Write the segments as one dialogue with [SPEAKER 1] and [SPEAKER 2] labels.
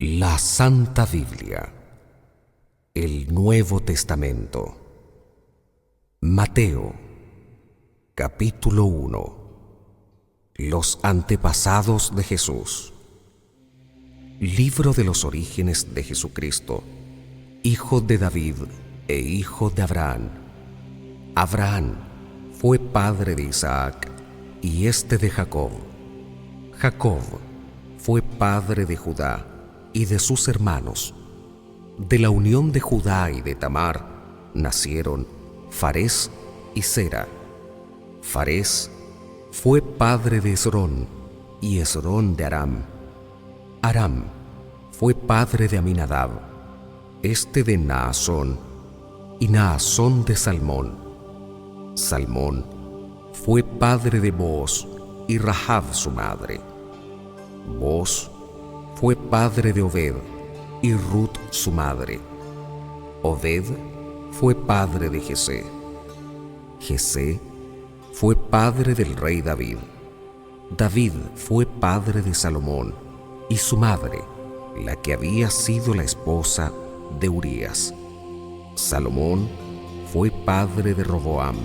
[SPEAKER 1] La Santa Biblia, el Nuevo Testamento. Mateo, capítulo 1. Los antepasados de Jesús. Libro de los orígenes de Jesucristo, hijo de David e hijo de Abraham. Abraham fue padre de Isaac y este de Jacob. Jacob fue padre de Judá y de sus hermanos. De la unión de Judá y de Tamar nacieron Farés y Zera. Farés fue padre de Esrón y Esrón de Aram. Aram fue padre de Aminadab, este de Naasón, y Naasón de Salmón. Salmón fue padre de Booz y Rahab su madre. Booz fue padre de Obed y Ruth su madre. Obed fue padre de Jesé. Jesé fue padre del rey David. David fue padre de Salomón y su madre, la que había sido la esposa de Urías. Salomón fue padre de Roboam,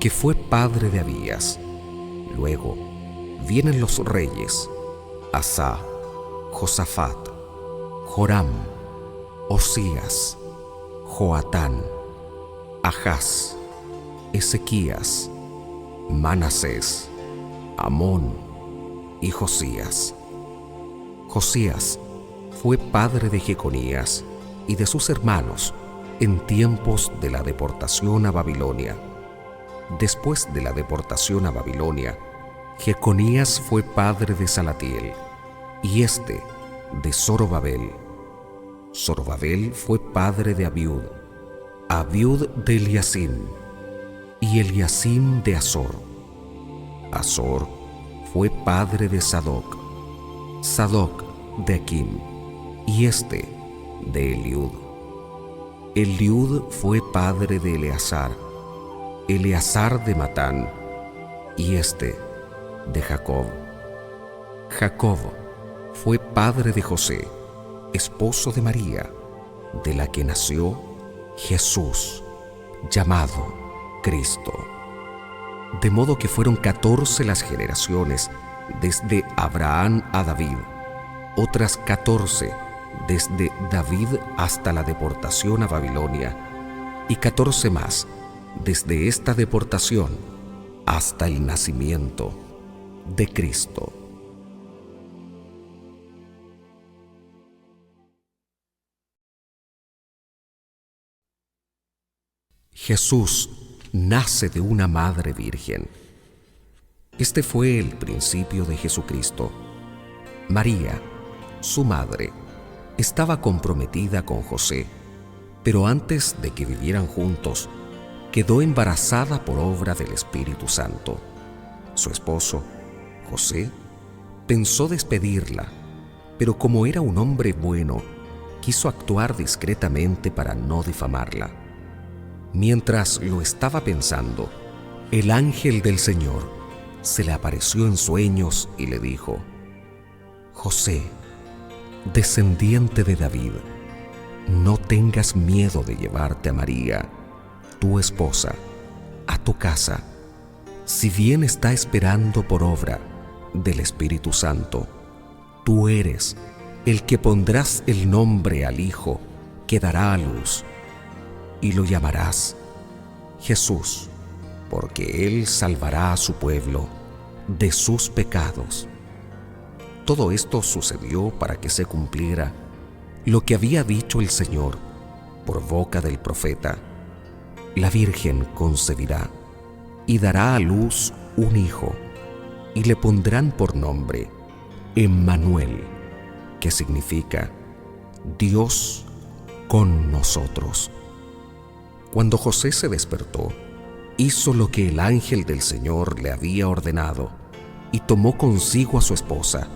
[SPEAKER 1] que fue padre de Abías. Luego vienen los reyes: Asa, Josafat, Joram, Osías, Joatán, Ahaz, Ezequías, Manasés, Amón y Josías. Josías fue padre de Jeconías y de sus hermanos en tiempos de la deportación a Babilonia. Después de la deportación a Babilonia, Jeconías fue padre de Salatiel y este de Zorobabel. Zorobabel fue padre de Abiud, Abiud de Eliasim y Eliasim de Azor. Azor fue padre de Sadoc, Sadoc de Akim y este de Eliud. Eliud fue padre de Eleazar, Eleazar de Matán y este de Jacob. Jacob fue padre de José, esposo de María, de la que nació Jesús, llamado Cristo. De modo que fueron 14 las generaciones desde Abraham a David, otras 14 desde David hasta la deportación a Babilonia, y 14 más desde esta deportación hasta el nacimiento de Cristo. Jesús nace de una madre virgen. Este fue el principio de Jesucristo. María, su madre, estaba comprometida con José, pero antes de que vivieran juntos, quedó embarazada por obra del Espíritu Santo. Su esposo, José, pensó despedirla, pero como era un hombre bueno, quiso actuar discretamente para no difamarla. Mientras lo estaba pensando, el ángel del Señor se le apareció en sueños y le dijo: José, descendiente de David, no tengas miedo de llevarte a María, tu esposa, a tu casa, si bien está esperando por obra del Espíritu Santo. Tú eres el que pondrás el nombre al Hijo que dará a luz, y lo llamarás Jesús, porque Él salvará a su pueblo de sus pecados. Todo esto sucedió para que se cumpliera lo que había dicho el Señor por boca del profeta: la Virgen concebirá y dará a luz un hijo, y le pondrán por nombre Emmanuel, que significa Dios con nosotros. Cuando José se despertó, hizo lo que el ángel del Señor le había ordenado y tomó consigo a su esposa,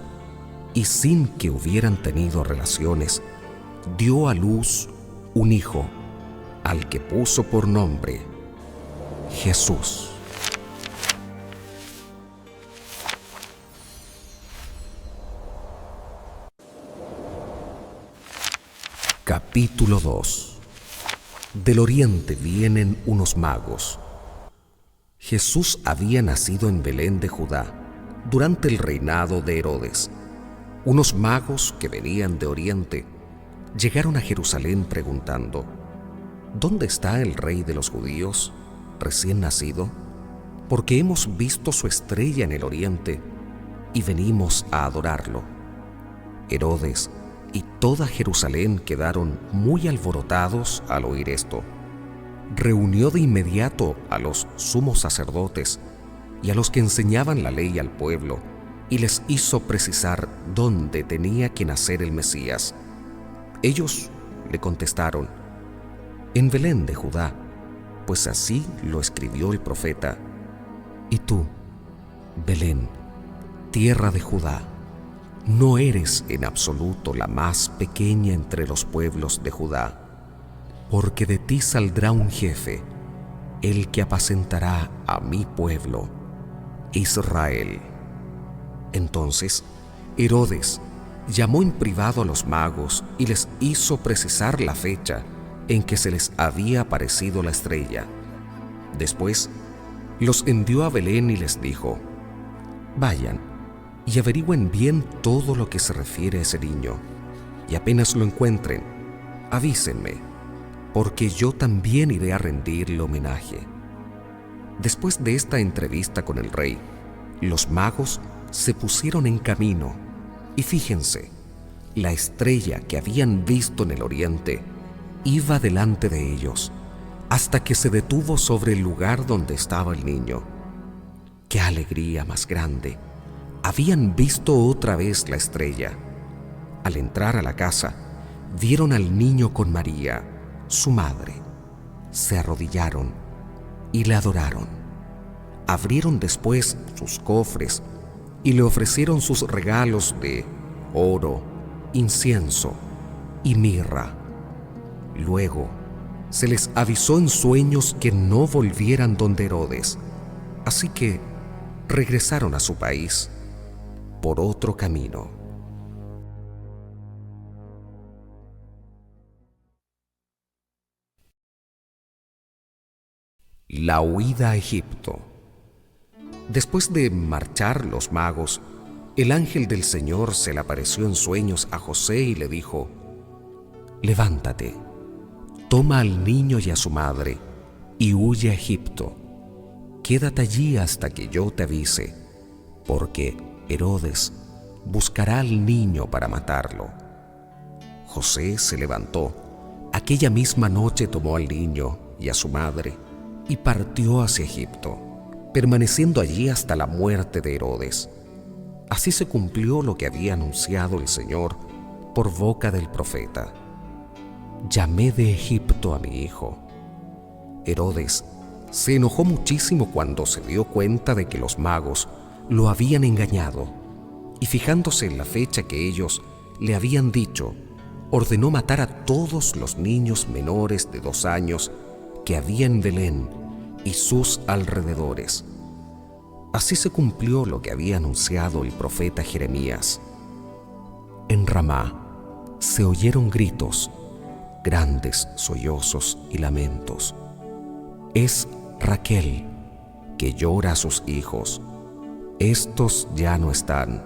[SPEAKER 1] y sin que hubieran tenido relaciones, dio a luz un hijo, al que puso por nombre Jesús. Capítulo 2. Del oriente vienen unos magos. Jesús había nacido en Belén de Judá durante el reinado de Herodes. Unos magos que venían de oriente llegaron a Jerusalén preguntando: ¿Dónde está el rey de los judíos, recién nacido? Porque hemos visto su estrella en el oriente y venimos a adorarlo. Herodes y toda Jerusalén quedaron muy alborotados al oír esto. Reunió de inmediato a los sumos sacerdotes y a los que enseñaban la ley al pueblo y les hizo precisar dónde tenía que nacer el Mesías. Ellos le contestaron: en Belén de Judá, pues así lo escribió el profeta. Y tú, Belén, tierra de Judá, no eres en absoluto la más pequeña entre los pueblos de Judá, porque de ti saldrá un jefe, el que apacentará a mi pueblo, Israel. Entonces Herodes llamó en privado a los magos y les hizo precisar la fecha en que se les había aparecido la estrella. Después los envió a Belén y les dijo: vayan y averigüen bien todo lo que se refiere a ese niño, y apenas lo encuentren, avísenme, porque yo también iré a rendirle homenaje. Después de esta entrevista con el rey, los magos se pusieron en camino, y fíjense, la estrella que habían visto en el oriente iba delante de ellos, hasta que se detuvo sobre el lugar donde estaba el niño. ¡Qué alegría más grande! Habían visto otra vez la estrella. Al entrar a la casa, vieron al niño con María, su madre. Se arrodillaron y le adoraron. Abrieron después sus cofres y le ofrecieron sus regalos de oro, incienso y mirra. Luego se les avisó en sueños que no volvieran donde Herodes, así que regresaron a su país por otro camino. La huida a Egipto. Después de marchar los magos, el ángel del Señor se le apareció en sueños a José y le dijo: levántate, toma al niño y a su madre y huye a Egipto. Quédate allí hasta que yo te avise, porque Herodes buscará al niño para matarlo. José se levantó. Aquella misma noche tomó al niño y a su madre y partió hacia Egipto, permaneciendo allí hasta la muerte de Herodes. Así se cumplió lo que había anunciado el Señor por boca del profeta: llamé de Egipto a mi hijo. Herodes se enojó muchísimo cuando se dio cuenta de que los magos lo habían engañado, y fijándose en la fecha que ellos le habían dicho, ordenó matar a todos los niños menores de 2 años que había en Belén y sus alrededores. Así se cumplió lo que había anunciado el profeta Jeremías. En Ramá se oyeron gritos, grandes sollozos y lamentos. Es Raquel, que llora a sus hijos. Estos ya no están,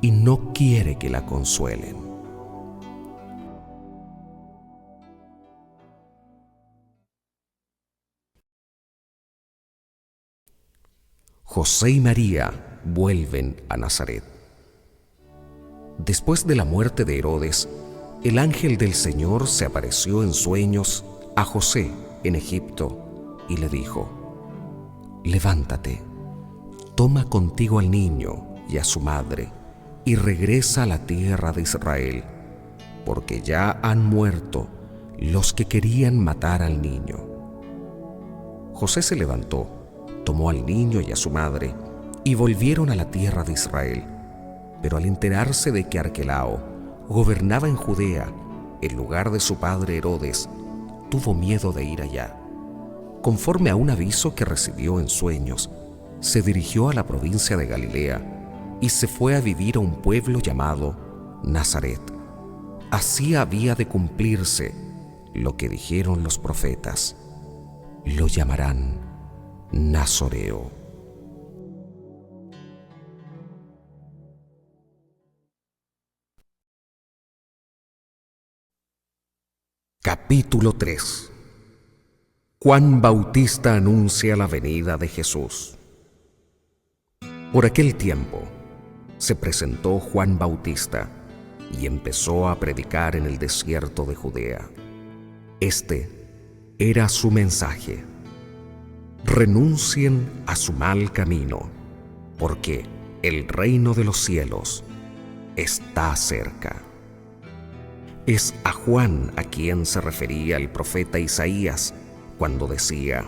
[SPEAKER 1] y no quiere que la consuelen. José y María vuelven a Nazaret. Después de la muerte de Herodes, el ángel del Señor se apareció en sueños a José en Egipto y le dijo: levántate, toma contigo al niño y a su madre y regresa a la tierra de Israel, porque ya han muerto los que querían matar al niño. José se levantó, tomó al niño y a su madre y volvieron a la tierra de Israel. Pero al enterarse de que Arquelao gobernaba en Judea en lugar de su padre Herodes, tuvo miedo de ir allá. Conforme a un aviso que recibió en sueños, se dirigió a la provincia de Galilea y se fue a vivir a un pueblo llamado Nazaret. Así había de cumplirse lo que dijeron los profetas: lo llamarán Nazoreo. Capítulo 3. Juan Bautista anuncia la venida de Jesús. Por aquel tiempo se presentó Juan Bautista y empezó a predicar en el desierto de Judea. Este era su mensaje: renuncien a su mal camino, porque el reino de los cielos está cerca. Es a Juan a quien se refería el profeta Isaías cuando decía: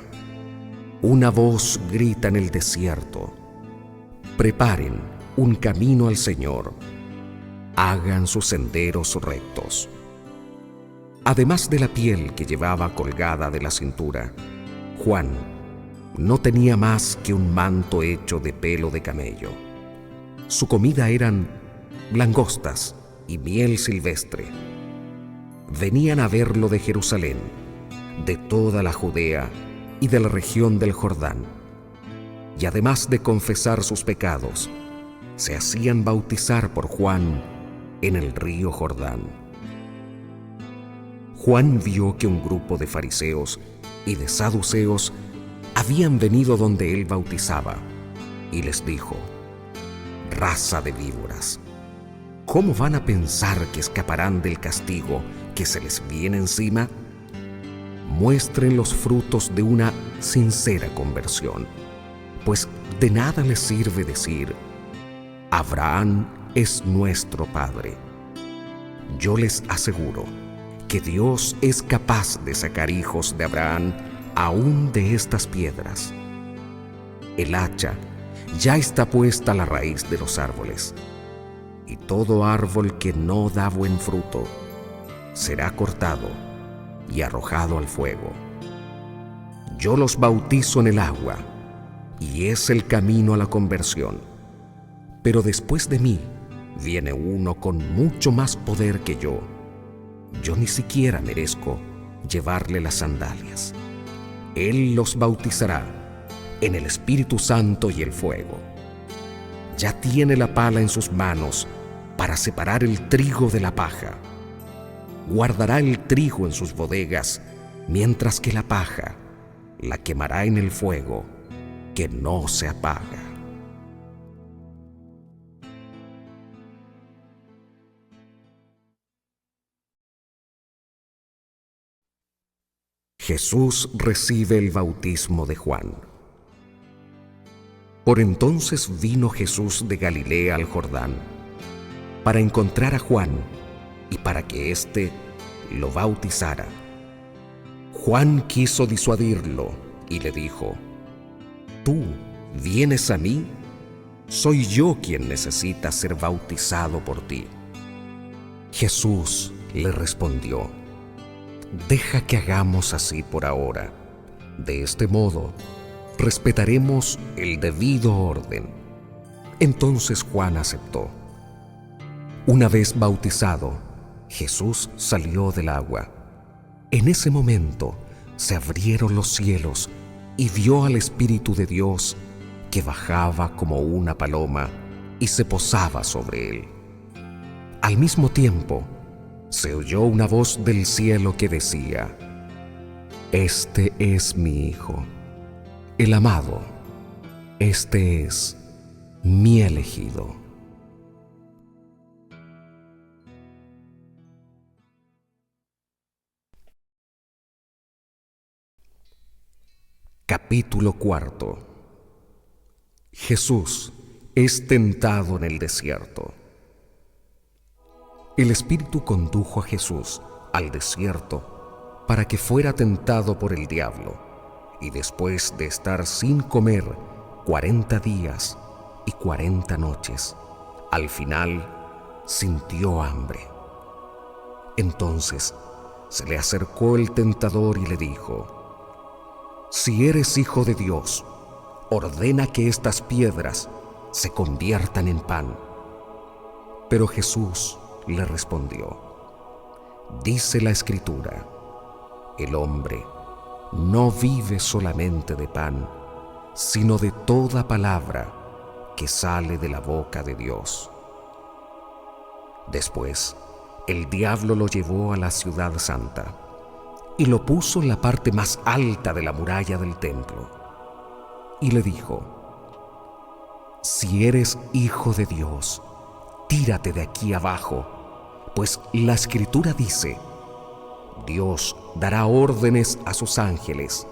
[SPEAKER 1] una voz grita en el desierto, preparen un camino al Señor, hagan sus senderos rectos. Además de la piel que llevaba colgada de la cintura, Juan no tenía más que un manto hecho de pelo de camello. Su comida eran langostas y miel silvestre. Venían a verlo de Jerusalén, de toda la Judea y de la región del Jordán. Y además de confesar sus pecados, se hacían bautizar por Juan en el río Jordán. Juan vio que un grupo de fariseos y de saduceos habían venido donde él bautizaba, y les dijo: raza de víboras, ¿cómo van a pensar que escaparán del castigo que se les viene encima? Muestren los frutos de una sincera conversión, pues de nada les sirve decir: Abraham es nuestro padre. Yo les aseguro que Dios es capaz de sacar hijos de Abraham aún de estas piedras. El hacha ya está puesta a la raíz de los árboles, y todo árbol que no da buen fruto será cortado y arrojado al fuego. Yo los bautizo en el agua, y es el camino a la conversión. Pero después de mí viene uno con mucho más poder que yo. Yo ni siquiera merezco llevarle las sandalias. Él los bautizará en el Espíritu Santo y el fuego. Ya tiene la pala en sus manos para separar el trigo de la paja. Guardará el trigo en sus bodegas, mientras que la paja la quemará en el fuego que no se apaga. Jesús recibe el bautismo de Juan. Por entonces vino Jesús de Galilea al Jordán para encontrar a Juan y para que éste lo bautizara. Juan quiso disuadirlo y le dijo: ¿Tú vienes a mí? Soy yo quien necesita ser bautizado por ti. Jesús le respondió: deja que hagamos así por ahora. De este modo, respetaremos el debido orden. Entonces Juan aceptó. Una vez bautizado, Jesús salió del agua. En ese momento se abrieron los cielos y vio al Espíritu de Dios que bajaba como una paloma y se posaba sobre él. Al mismo tiempo, se oyó una voz del cielo que decía: este es mi Hijo, el amado, este es mi elegido. Capítulo 4. Jesús es tentado en el desierto. El Espíritu condujo a Jesús al desierto para que fuera tentado por el diablo, y después de estar sin comer 40 días y 40 noches, al final sintió hambre. Entonces se le acercó el tentador y le dijo: si eres hijo de Dios, ordena que estas piedras se conviertan en pan. Pero Jesús le respondió: Dice la Escritura: el hombre no vive solamente de pan, sino de toda palabra que sale de la boca de Dios. Después, el diablo lo llevó a la ciudad santa y lo puso en la parte más alta de la muralla del templo. Y le dijo: si eres hijo de Dios, tírate de aquí abajo, pues la Escritura dice: Dios dará órdenes a sus ángeles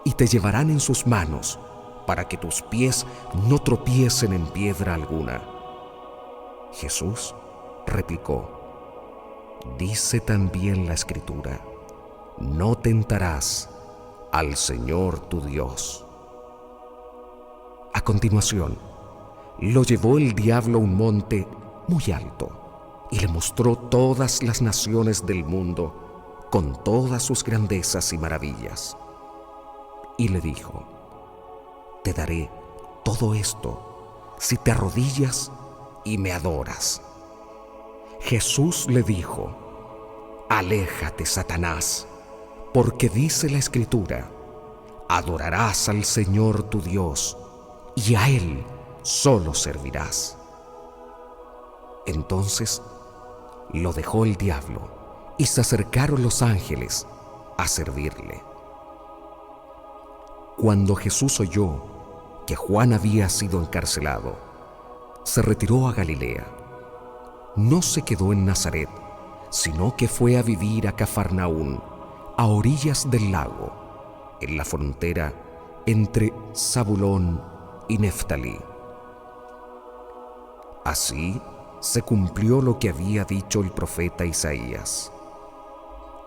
[SPEAKER 1] y te llevarán en sus manos para que tus pies no tropiecen en piedra alguna. Jesús replicó: dice también la Escritura: no tentarás al Señor tu Dios. A continuación, lo llevó el diablo a un monte muy alto y le mostró todas las naciones del mundo con todas sus grandezas y maravillas. Y le dijo: te daré todo esto si te arrodillas y me adoras. Jesús le dijo: aléjate, Satanás, porque dice la Escritura: adorarás al Señor tu Dios y a Él solo servirás. Entonces lo dejó el diablo y se acercaron los ángeles a servirle. Cuando Jesús oyó que Juan había sido encarcelado, se retiró a Galilea. No se quedó en Nazaret, sino que fue a vivir a Cafarnaún, a orillas del lago, en la frontera entre Zabulón y Neftalí. Así se cumplió lo que había dicho el profeta Isaías: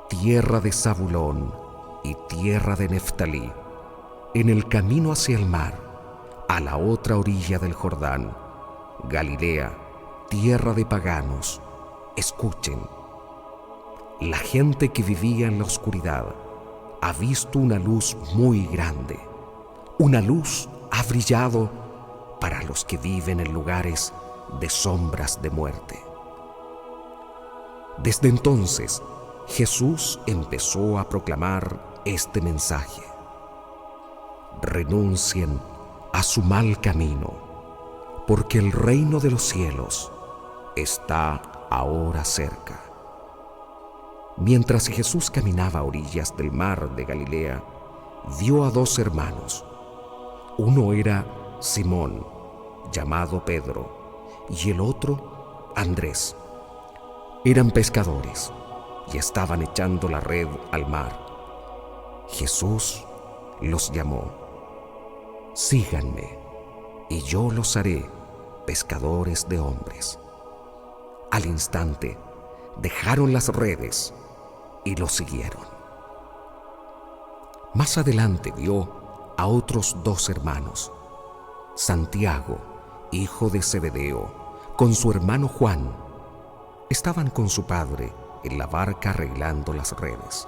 [SPEAKER 1] tierra de Zabulón y tierra de Neftalí, en el camino hacia el mar, a la otra orilla del Jordán, Galilea, tierra de paganos, escuchen. La gente que vivía en la oscuridad ha visto una luz muy grande. Una luz ha brillado para los que viven en lugares de sombras de muerte. Desde entonces, Jesús empezó a proclamar este mensaje: renuncien a su mal camino, porque el reino de los cielos está ahora cerca. Mientras Jesús caminaba a orillas del mar de Galilea, vio a dos hermanos. Uno era Simón, llamado Pedro, y el otro Andrés. Eran pescadores y estaban echando la red al mar. Jesús los llamó: síganme, y yo los haré pescadores de hombres. Al instante, dejaron las redes y lo siguieron. Más adelante vio a otros dos hermanos, Santiago, hijo de Zebedeo, con su hermano Juan. Estaban con su padre en la barca arreglando las redes.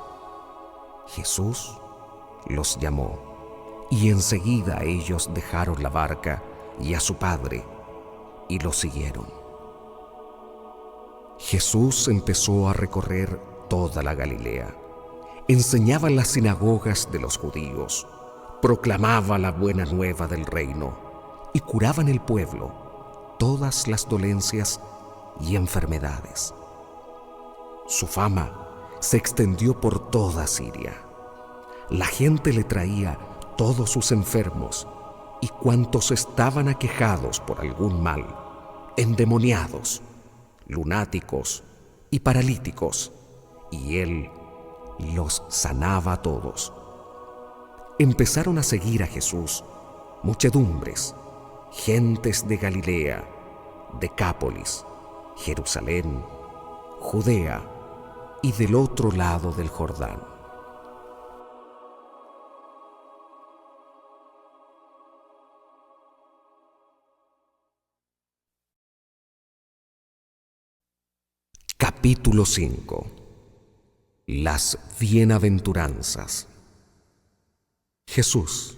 [SPEAKER 1] Jesús los llamó y enseguida ellos dejaron la barca y a su padre y lo siguieron. Jesús empezó a recorrer toda la Galilea. Enseñaba en las sinagogas de los judíos, proclamaba la buena nueva del reino y curaba en el pueblo todas las dolencias y enfermedades. Su fama se extendió por toda Siria. La gente le traía todos sus enfermos y cuantos estaban aquejados por algún mal, endemoniados, lunáticos y paralíticos, y él los sanaba a todos. Empezaron a seguir a Jesús muchedumbres, gentes de Galilea, Decápolis, Jerusalén, Judea y del otro lado del Jordán. Capítulo 5. Las bienaventuranzas. Jesús,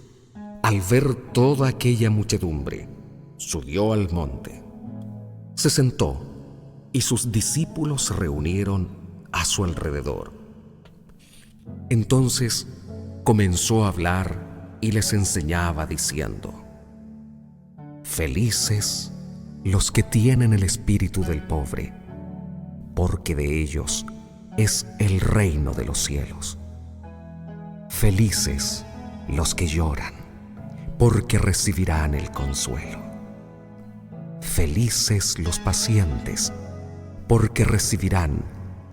[SPEAKER 1] al ver toda aquella muchedumbre, subió al monte. Se sentó y sus discípulos se reunieron a su alrededor. Entonces comenzó a hablar y les enseñaba diciendo: Felices los que tienen el espíritu del pobre, porque de ellos es el reino de los cielos. Felices los que lloran, porque recibirán el consuelo. Felices los pacientes, porque recibirán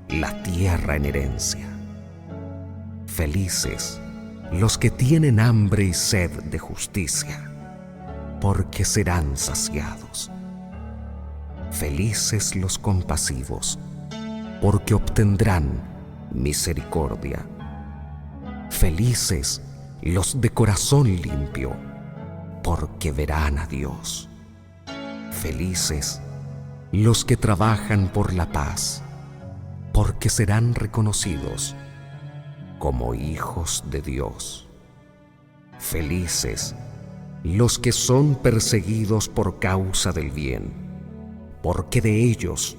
[SPEAKER 1] la tierra en herencia. Felices los que tienen hambre y sed de justicia, porque serán saciados. Felices los compasivos, porque obtendrán misericordia. Felices los de corazón limpio, porque verán a Dios. Felices los que trabajan por la paz, porque serán reconocidos como hijos de Dios. Felices los que son perseguidos por causa del bien, porque de ellos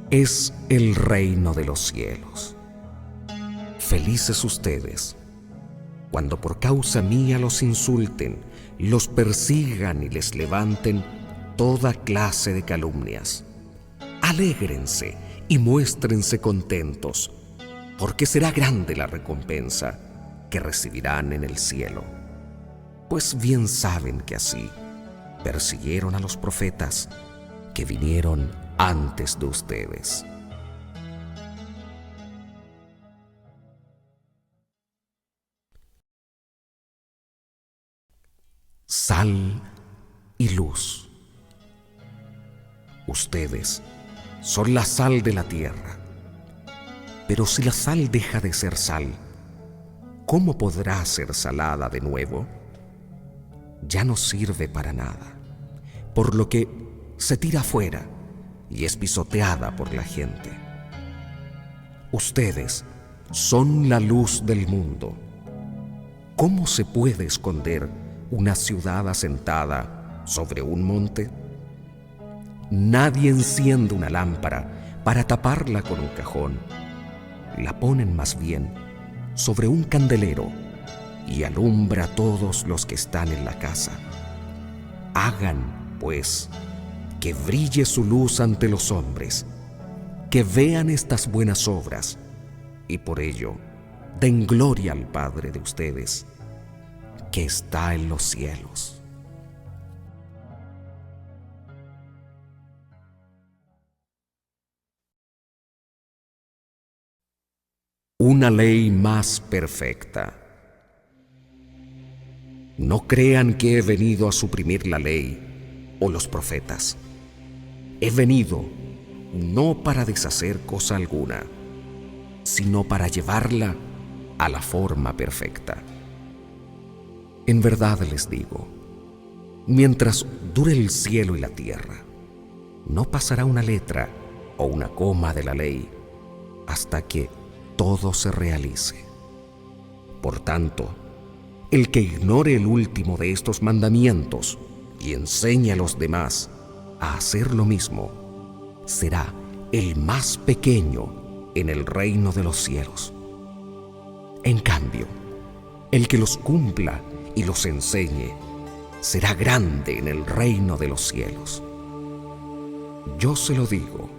[SPEAKER 1] es el reino de los cielos. Felices ustedes cuando por causa mía los insulten, los persigan y les levanten toda clase de calumnias. Alégrense y muéstrense contentos, porque será grande la recompensa que recibirán en el cielo. Pues bien saben que así persiguieron a los profetas que vinieron antes de ustedes. Sal y luz. Ustedes son la sal de la tierra. Pero si la sal deja de ser sal, ¿cómo podrá ser salada de nuevo? Ya no sirve para nada, por lo que se tira afuera y es pisoteada por la gente. Ustedes son la luz del mundo. ¿Cómo se puede esconder una ciudad asentada sobre un monte? Nadie enciende una lámpara para taparla con un cajón. La ponen más bien sobre un candelero y alumbra a todos los que están en la casa. Hagan, pues, que brille su luz ante los hombres, que vean estas buenas obras y por ello den gloria al Padre de ustedes, que está en los cielos. Una ley más perfecta. No crean que he venido a suprimir la ley o los profetas. He venido no para deshacer cosa alguna, sino para llevarla a la forma perfecta. En verdad les digo, mientras dure el cielo y la tierra, no pasará una letra o una coma de la ley hasta que todo se realice. Por tanto, el que ignore el último de estos mandamientos y enseñe a los demás a hacer lo mismo, será el más pequeño en el reino de los cielos. En cambio, el que los cumpla y los enseñe será grande en el reino de los cielos. Yo se lo digo,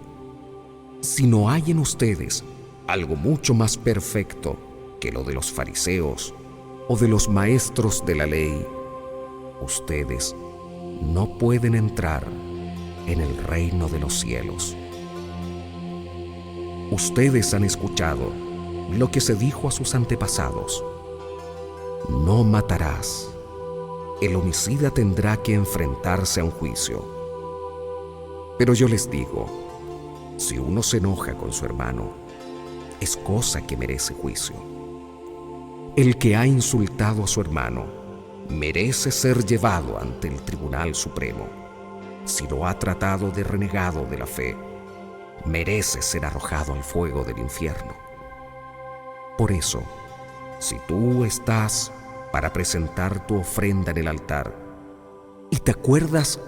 [SPEAKER 1] si no hay en ustedes algo mucho más perfecto que lo de los fariseos o de los maestros de la ley, ustedes no pueden entrar en el reino de los cielos. Ustedes han escuchado lo que se dijo a sus antepasados: no matarás. El homicida tendrá que enfrentarse a un juicio. Pero yo les digo, si uno se enoja con su hermano, es cosa que merece juicio. El que ha insultado a su hermano merece ser llevado ante el Tribunal Supremo. Si lo ha tratado de renegado de la fe, merece ser arrojado al fuego del infierno. Por eso, si tú estás para presentar tu ofrenda en el altar y te acuerdas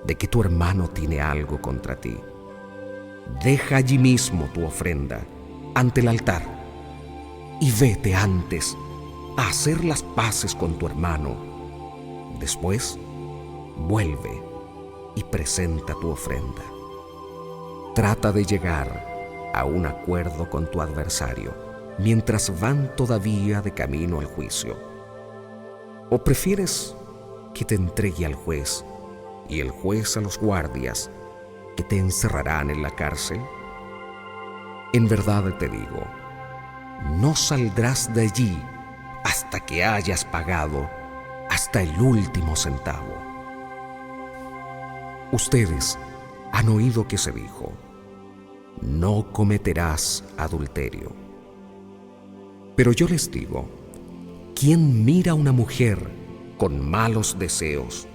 [SPEAKER 1] de que tu hermano tiene algo contra ti, deja allí mismo tu ofrenda ante el altar y vete antes a hacer las paces con tu hermano. Después, vuelve y presenta tu ofrenda. Trata de llegar a un acuerdo con tu adversario mientras van todavía de camino al juicio. ¿O prefieres que te entregue al juez y el juez a los guardias que te encerrarán en la cárcel? En verdad te digo, no saldrás de allí hasta que hayas pagado hasta el último centavo. Ustedes han oído que se dijo: no cometerás adulterio. Pero yo les digo, quien mira a una mujer con malos deseos,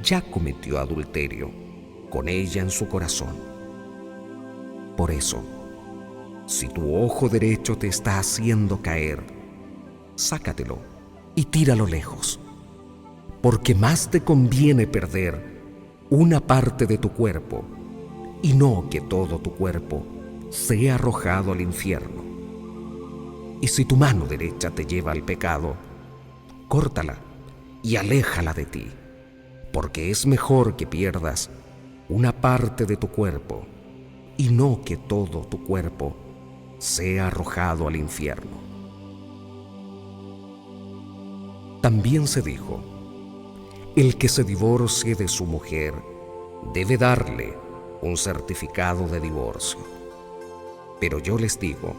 [SPEAKER 1] ya cometió adulterio con ella en su corazón. Por eso, si tu ojo derecho te está haciendo caer, sácatelo y tíralo lejos, porque más te conviene perder una parte de tu cuerpo y no que todo tu cuerpo sea arrojado al infierno. Y si tu mano derecha te lleva al pecado, córtala y aléjala de ti, porque es mejor que pierdas una parte de tu cuerpo y no que todo tu cuerpo sea arrojado al infierno. También se dijo: el que se divorcie de su mujer debe darle un certificado de divorcio. Pero yo les digo,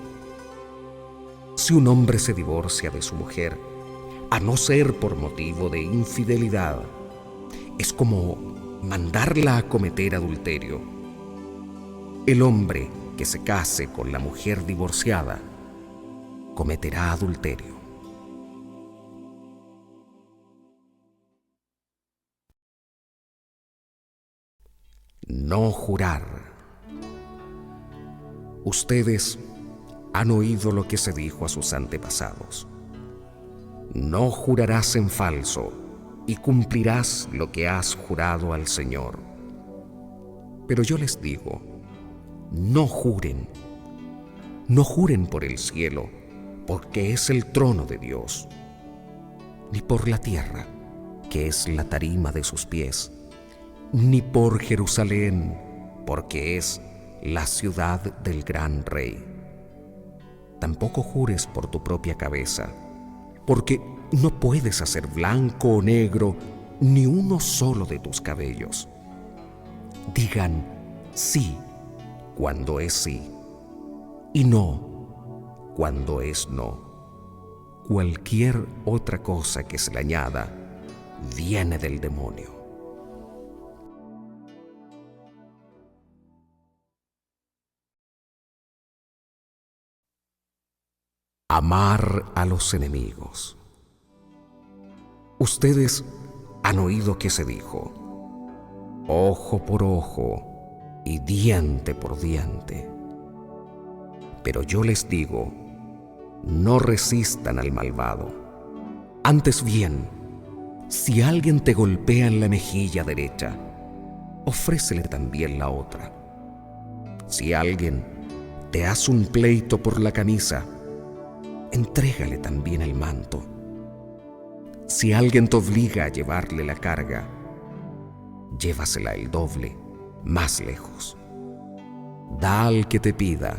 [SPEAKER 1] si un hombre se divorcia de su mujer, a no ser por motivo de infidelidad, es como mandarla a cometer adulterio. El hombre que se case con la mujer divorciada cometerá adulterio. No jurar. Ustedes han oído lo que se dijo a sus antepasados: no jurarás en falso y cumplirás lo que has jurado al Señor. Pero yo les digo, no juren. No juren por el cielo, porque es el trono de Dios, ni por la tierra, que es la tarima de sus pies, ni por Jerusalén, porque es la ciudad del gran rey. Tampoco jures por tu propia cabeza, porque no puedes hacer blanco o negro ni uno solo de tus cabellos. Digan sí cuando es sí y no cuando es no. Cualquier otra cosa que se le añada viene del demonio. Amar a los enemigos. Ustedes han oído que se dijo: ojo por ojo y diente por diente. Pero yo les digo, no resistan al malvado. Antes bien, si alguien te golpea en la mejilla derecha, ofrécele también la otra. Si alguien te hace un pleito por la camisa, entrégale también el manto. Si alguien te obliga a llevarle la carga, llévasela el doble, más lejos. Da al que te pida,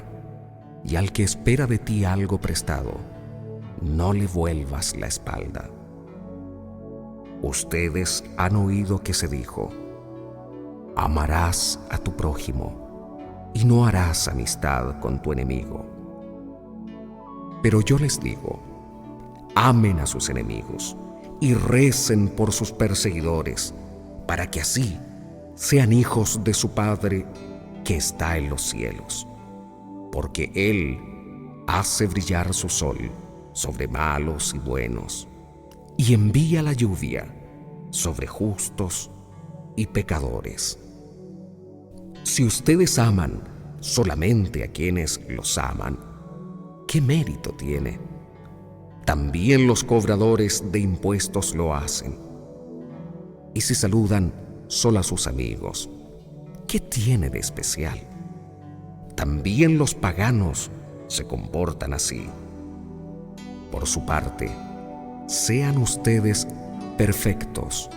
[SPEAKER 1] y al que espera de ti algo prestado, no le vuelvas la espalda. Ustedes han oído que se dijo: amarás a tu prójimo y no harás amistad con tu enemigo. Pero yo les digo, amen a sus enemigos y recen por sus perseguidores, para que así sean hijos de su Padre que está en los cielos. Porque Él hace brillar su sol sobre malos y buenos, y envía la lluvia sobre justos y pecadores. Si ustedes aman solamente a quienes los aman, ¿qué mérito tiene? También los cobradores de impuestos lo hacen. Y si saludan solo a sus amigos, ¿qué tiene de especial? También los paganos se comportan así. Por su parte, sean ustedes perfectos,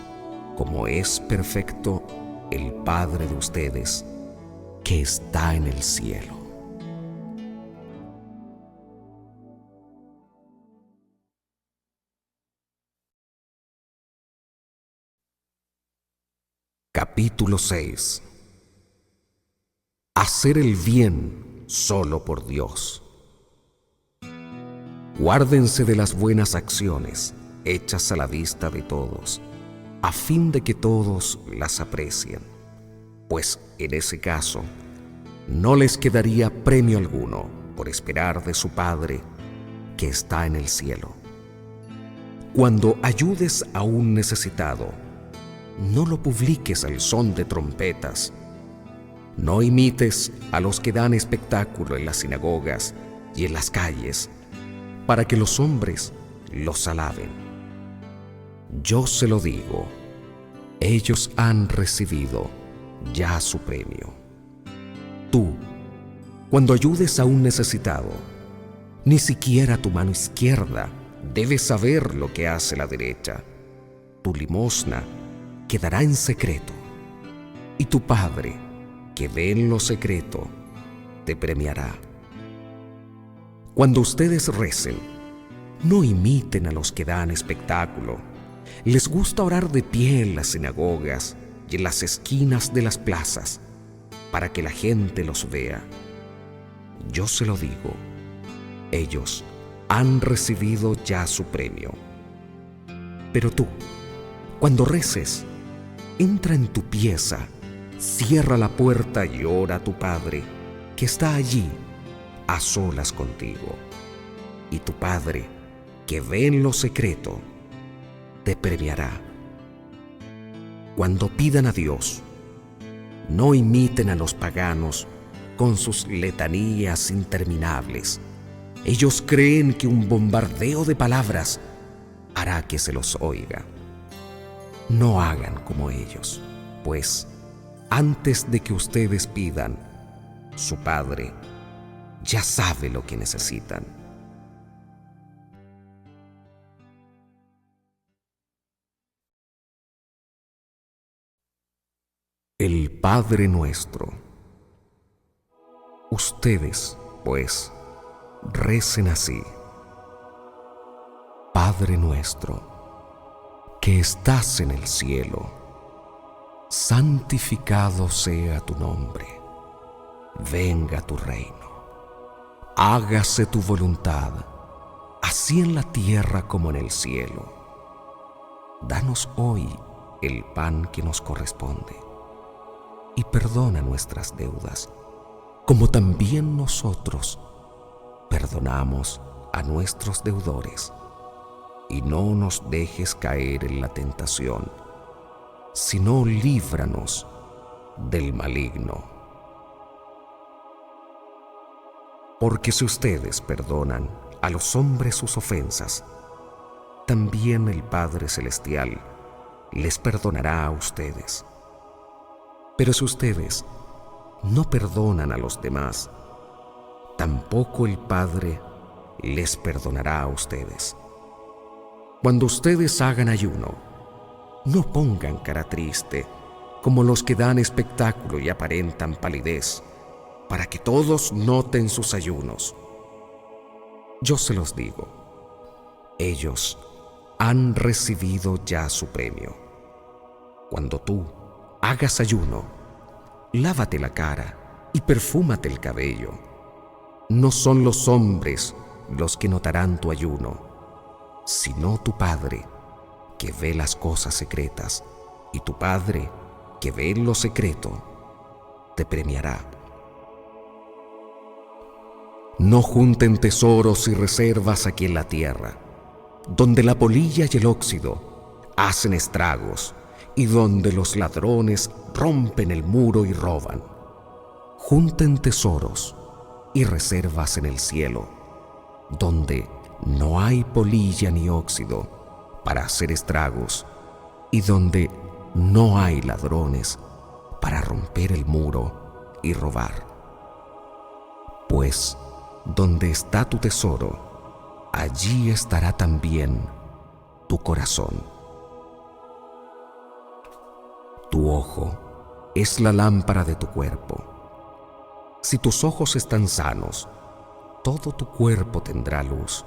[SPEAKER 1] como es perfecto el Padre de ustedes, que está en el cielo. Capítulo 6. Hacer el bien solo por Dios. Guárdense de las buenas acciones hechas a la vista de todos, a fin de que todos las aprecien, pues en ese caso no les quedaría premio alguno por esperar de su Padre que está en el cielo. Cuando ayudes a un necesitado, no lo publiques al son de trompetas. No imites a los que dan espectáculo en las sinagogas y en las calles, para que los hombres los alaben. Yo se lo digo, ellos han recibido ya su premio. Tú, cuando ayudes a un necesitado, ni siquiera tu mano izquierda debe saber lo que hace la derecha. Tu limosna quedará en secreto, y tu Padre, que ve en lo secreto, te premiará. Cuando ustedes recen, no imiten a los que dan espectáculo. Les gusta orar de pie en las sinagogas y en las esquinas de las plazas, para que la gente los vea. Yo se lo digo, ellos han recibido ya su premio. Pero tú, cuando reces, entra en tu pieza, cierra la puerta y ora a tu Padre, que está allí, a solas contigo. Y tu Padre, que ve en lo secreto, te premiará. Cuando pidan a Dios, no imiten a los paganos con sus letanías interminables. Ellos creen que un bombardeo de palabras hará que se los oiga. No hagan como ellos, pues antes de que ustedes pidan, su Padre ya sabe lo que necesitan. El Padre Nuestro. Ustedes, pues, recen así: Padre nuestro, que estás en el cielo, santificado sea tu nombre. Venga tu reino. Hágase tu voluntad, así en la tierra como en el cielo. Danos hoy el pan que nos corresponde, y perdona nuestras deudas, como también nosotros perdonamos a nuestros deudores. Y no nos dejes caer en la tentación, sino líbranos del maligno. Porque si ustedes perdonan a los hombres sus ofensas, también el Padre Celestial les perdonará a ustedes. Pero si ustedes no perdonan a los demás, tampoco el Padre les perdonará a ustedes. Cuando ustedes hagan ayuno, no pongan cara triste como los que dan espectáculo y aparentan palidez, para que todos noten sus ayunos. Yo se los digo, ellos han recibido ya su premio. Cuando tú hagas ayuno, lávate la cara y perfúmate el cabello. No son los hombres los que notarán tu ayuno, sino tu Padre, que ve las cosas secretas, y tu Padre, que ve en lo secreto, te premiará. No junten tesoros y reservas aquí en la tierra, donde la polilla y el óxido hacen estragos, y donde los ladrones rompen el muro y roban. Junten tesoros y reservas en el cielo, donde no hay polilla ni óxido para hacer estragos, y donde no hay ladrones para romper el muro y robar. Pues Donde está tu tesoro, allí estará también tu corazón. Tu ojo es la lámpara de tu cuerpo. Si tus ojos están sanos, todo tu cuerpo tendrá luz.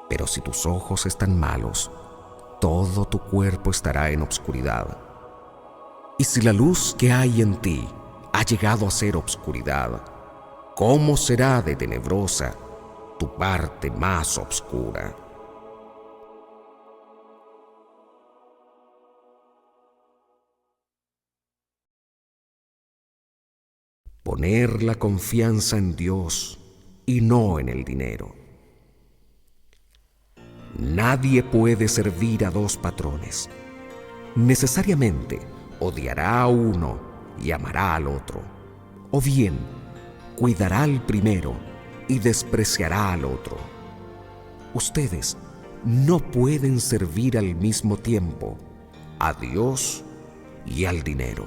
[SPEAKER 1] Pero si tus ojos están malos, todo tu cuerpo estará en obscuridad. Y si la luz que hay en ti ha llegado a ser obscuridad, ¿cómo será de tenebrosa tu parte más obscura? Poner la confianza en Dios y no en el dinero. Nadie puede servir a dos patrones. Necesariamente odiará a uno y amará al otro, o bien cuidará al primero y despreciará al otro. Ustedes no pueden servir al mismo tiempo a Dios y al dinero.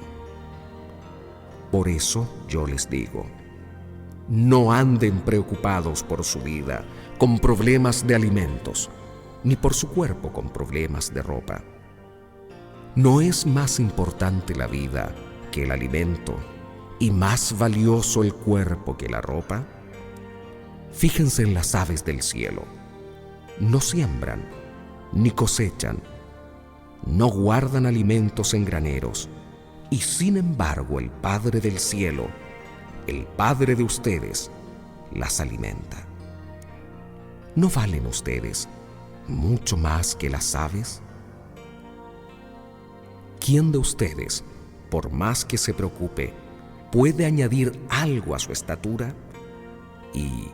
[SPEAKER 1] Por eso yo les digo, no anden preocupados por su vida con problemas de alimentos, ni por su cuerpo con problemas de ropa. ¿No es más importante la vida que el alimento y más valioso el cuerpo que la ropa? Fíjense en las aves del cielo. No siembran, ni cosechan, no guardan alimentos en graneros, y sin embargo el Padre del cielo, el Padre de ustedes, las alimenta. ¿No valen ustedes mucho más que las aves? ¿Quién de ustedes, por más que se preocupe, puede añadir algo a su estatura? ¿Y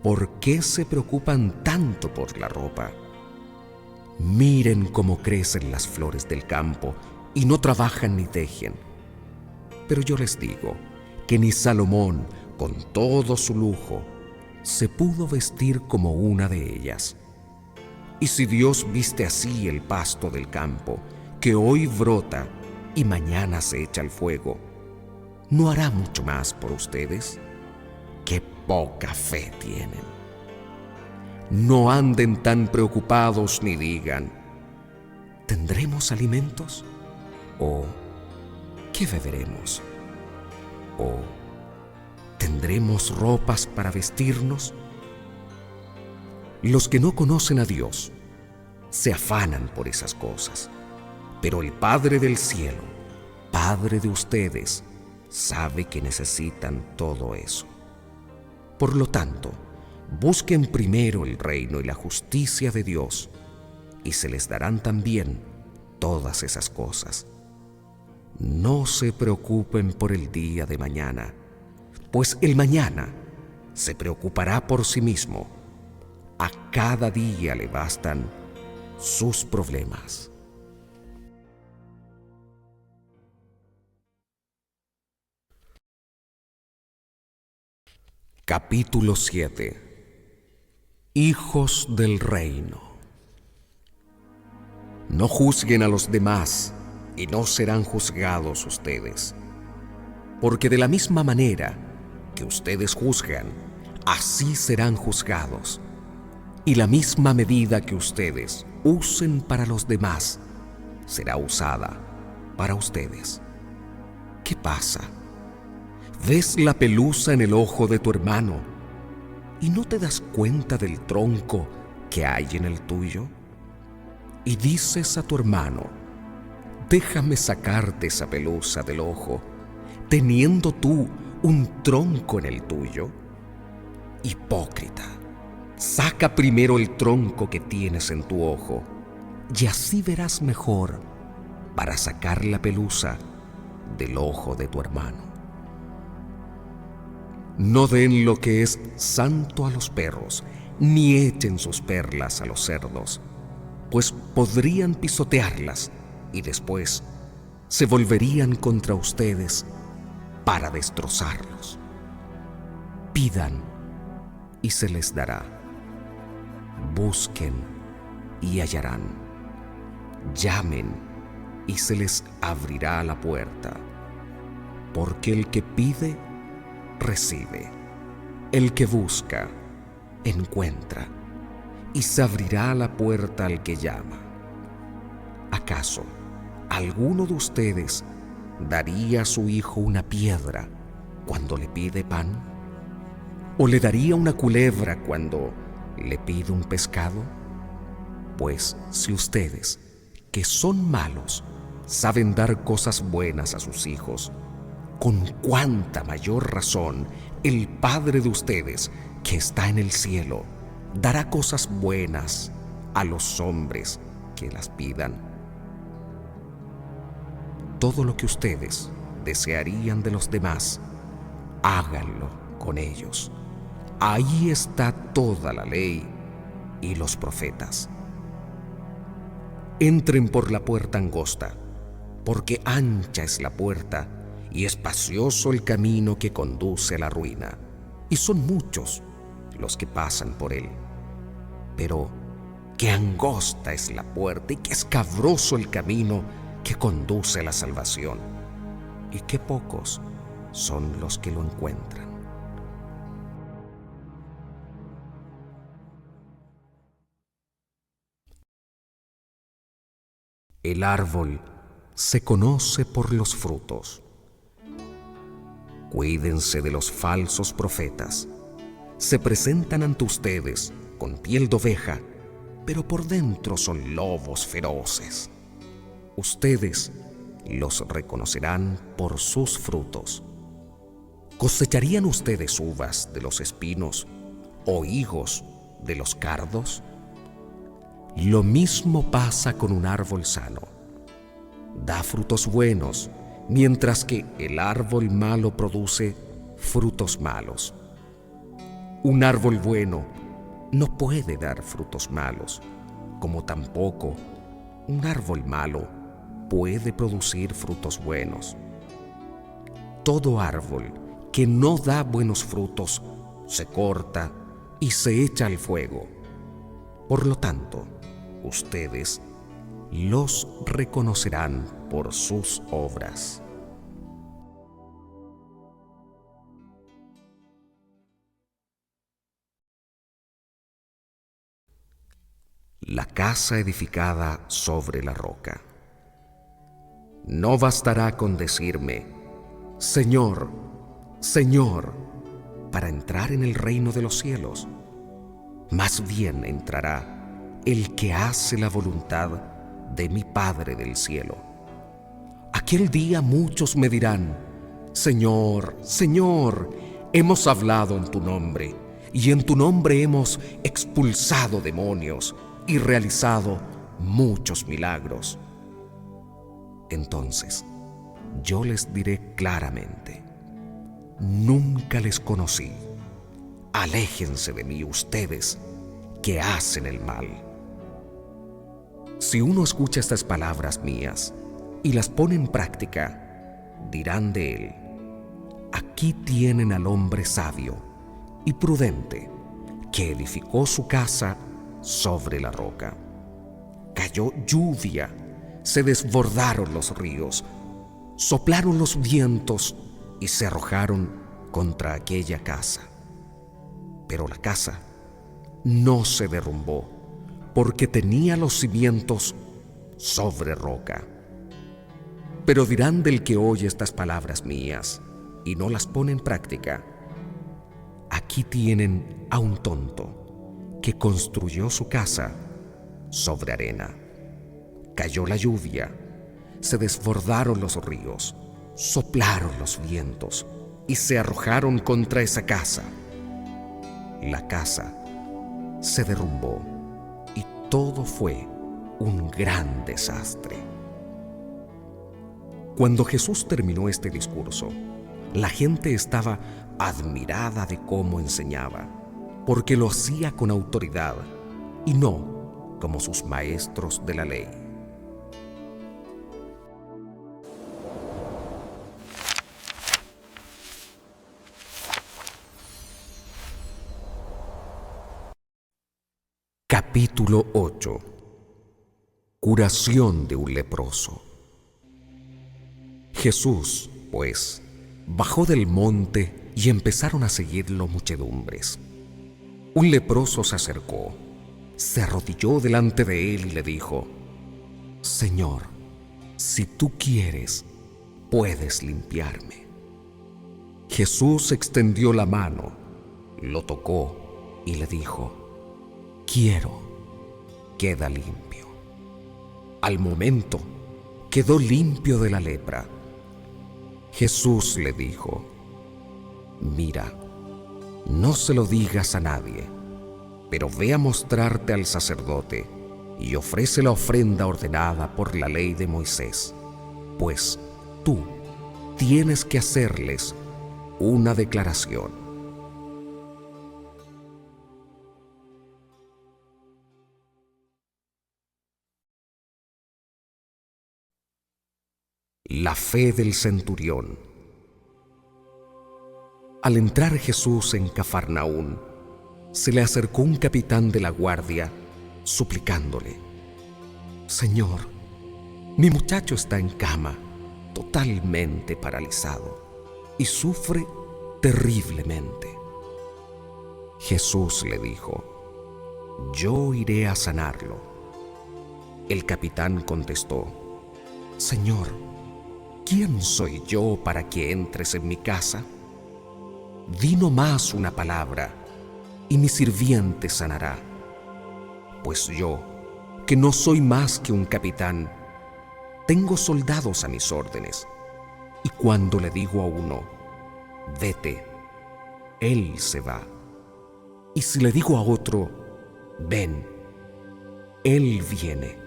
[SPEAKER 1] por qué se preocupan tanto por la ropa? Miren cómo crecen las flores del campo y no trabajan ni tejen. Pero yo les digo que ni Salomón, con todo su lujo, se pudo vestir como una de ellas. Y si Dios viste así el pasto del campo, que hoy brota y mañana se echa al fuego, ¿no hará mucho más por ustedes? ¡Qué poca fe tienen! No anden tan preocupados ni digan, ¿tendremos alimentos? ¿O qué beberemos? ¿O tendremos ropas para vestirnos? Los que no conocen a Dios se afanan por esas cosas, pero el Padre del cielo, Padre de ustedes, sabe que necesitan todo eso. Por lo tanto, busquen primero el reino y la justicia de Dios, y se les darán también todas esas cosas. No se preocupen por el día de mañana, pues el mañana se preocupará por sí mismo. A cada día le bastan sus problemas. Capítulo 7. Hijos del reino. No juzguen a los demás y no serán juzgados ustedes, porque de la misma manera que ustedes juzgan, así serán juzgados, y la misma medida que ustedes usen para los demás será usada para ustedes. ¿Qué pasa? ¿Ves la pelusa en el ojo de tu hermano y no te das cuenta del tronco que hay en el tuyo? Y dices a tu hermano, déjame sacarte esa pelusa del ojo, teniendo tú un tronco en el tuyo. Hipócrita, saca primero el tronco que tienes en tu ojo, y así verás mejor para sacar la pelusa del ojo de tu hermano. No den lo que es santo a los perros, ni echen sus perlas a los cerdos, pues podrían pisotearlas y después se volverían contra ustedes para destrozarlos. Pidan y se les dará. Busquen y hallarán. Llamen y se les abrirá la puerta. Porque el que pide, recibe. El que busca, encuentra, y se abrirá la puerta al que llama. ¿Acaso alguno de ustedes daría a su hijo una piedra cuando le pide pan? ¿O le daría una culebra cuando le pide un pescado? Pues si ustedes, que son malos, saben dar cosas buenas a sus hijos, con cuánta mayor razón el Padre de ustedes, que está en el cielo, dará cosas buenas a los hombres que las pidan. Todo lo que ustedes desearían de los demás, háganlo con ellos. Ahí está toda la ley y los profetas. Entren por la puerta angosta, porque ancha es la puerta y espacioso el camino que conduce a la ruina, y son muchos los que pasan por él. Pero qué angosta es la puerta y qué escabroso el camino que conduce a la salvación, y qué pocos son los que lo encuentran. El árbol se conoce por los frutos. Cuídense de los falsos profetas. Se presentan ante ustedes con piel de oveja, pero por dentro son lobos feroces. Ustedes los reconocerán por sus frutos. ¿Cosecharían ustedes uvas de los espinos o higos de los cardos? Lo mismo pasa con un árbol sano. Da frutos buenos, mientras que el árbol malo produce frutos malos. Un árbol bueno no puede dar frutos malos, como tampoco un árbol malo puede producir frutos buenos. Todo árbol que no da buenos frutos se corta y se echa al fuego. Por lo tanto, ustedes los reconocerán por sus obras. La casa edificada sobre la roca. No bastará con decirme, Señor, Señor, para entrar en el reino de los cielos. Más bien entrará el que hace la voluntad de mi Padre del cielo. Aquel día muchos me dirán, Señor, Señor, hemos hablado en tu nombre, y en tu nombre hemos expulsado demonios y realizado muchos milagros. Entonces yo les diré claramente, nunca les conocí. Aléjense de mí ustedes que hacen el mal. Si uno escucha estas palabras mías y las pone en práctica, dirán de él, aquí tienen al hombre sabio y prudente que edificó su casa sobre la roca. Cayó lluvia, se desbordaron los ríos, soplaron los vientos y se arrojaron contra aquella casa. Pero la casa no se derrumbó porque tenía los cimientos sobre roca. Pero dirán del que oye estas palabras mías y no las pone en práctica, aquí tienen a un tonto que construyó su casa sobre arena. Cayó la lluvia, se desbordaron los ríos, soplaron los vientos y se arrojaron contra esa casa. La casa se derrumbó y todo fue un gran desastre. Cuando Jesús terminó este discurso, la gente estaba admirada de cómo enseñaba, porque lo hacía con autoridad y no como sus maestros de la ley. Capítulo 8. Curación de un leproso. Jesús, pues, bajó del monte y empezaron a seguirlo muchedumbres. Un leproso se acercó, se arrodilló delante de él y le dijo: Señor, si tú quieres, puedes limpiarme. Jesús extendió la mano, lo tocó y le dijo: quiero, queda limpio. Al momento, quedó limpio de la lepra. Jesús le dijo: mira, no se lo digas a nadie, pero ve a mostrarte al sacerdote y ofrece la ofrenda ordenada por la ley de Moisés, pues tú tienes que hacerles una declaración. La fe del centurión. Al entrar Jesús en Cafarnaún, se le acercó un capitán de la guardia, suplicándole: Señor, mi muchacho está en cama, totalmente paralizado, y sufre terriblemente. Jesús le dijo: yo iré a sanarlo. El capitán contestó: Señor, ¿quién soy yo para que entres en mi casa? Di nomás una palabra, y mi sirviente sanará. Pues yo, que no soy más que un capitán, tengo soldados a mis órdenes, y cuando le digo a uno: vete, él se va. Y si le digo a otro: ven, él viene.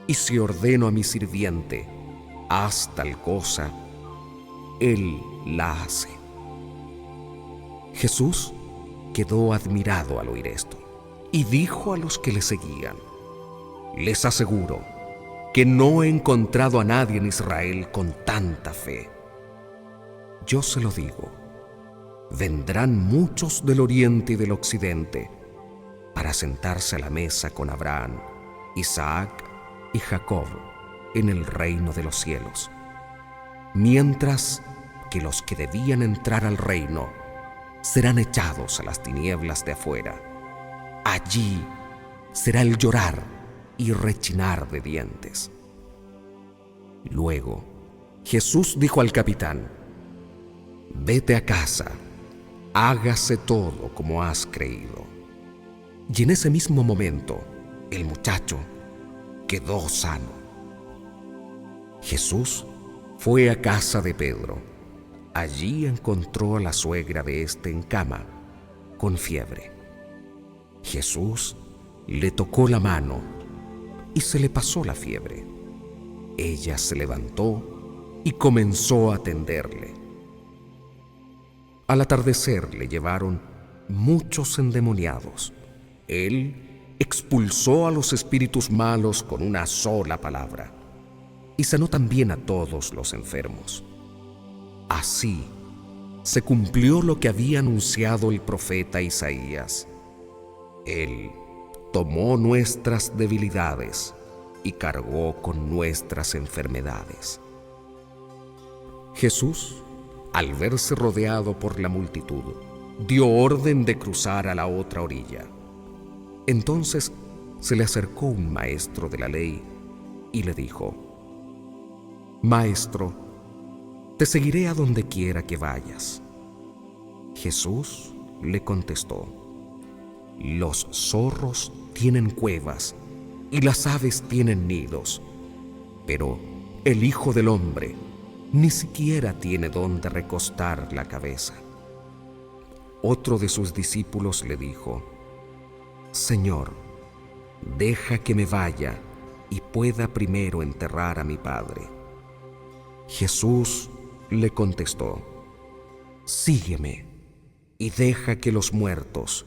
[SPEAKER 1] Y si ordeno a mi sirviente: haz tal cosa, él la hace. Jesús quedó admirado al oír esto y dijo a los que le seguían: les aseguro que no he encontrado a nadie en Israel con tanta fe. Yo se lo digo, vendrán muchos del oriente y del occidente para sentarse a la mesa con Abraham, Isaac y Jacob en el reino de los cielos, mientras que los que debían entrar al reino serán echados a las tinieblas de afuera. Allí será el llorar y rechinar de dientes. Luego, Jesús dijo al capitán: vete a casa, hágase todo como has creído. Y en ese mismo momento, el muchacho quedó sano. Jesús fue a casa de Pedro. Allí encontró a la suegra de éste en cama, con fiebre. Jesús le tocó la mano y se le pasó la fiebre. Ella se levantó y comenzó a atenderle. Al atardecer le llevaron muchos endemoniados. Él expulsó a los espíritus malos con una sola palabra y sanó también a todos los enfermos. Así se cumplió lo que había anunciado el profeta Isaías: Él tomó nuestras debilidades y cargó con nuestras enfermedades. Jesús, al verse rodeado por la multitud, dio orden de cruzar a la otra orilla. Entonces se le acercó un maestro de la ley y le dijo: Maestro, te seguiré a donde quiera que vayas. Jesús le contestó: los zorros tienen cuevas y las aves tienen nidos, pero el Hijo del Hombre ni siquiera tiene dónde recostar la cabeza. Otro de sus discípulos le dijo: Señor, deja que me vaya y pueda primero enterrar a mi padre. Jesús le contestó: sígueme y deja que los muertos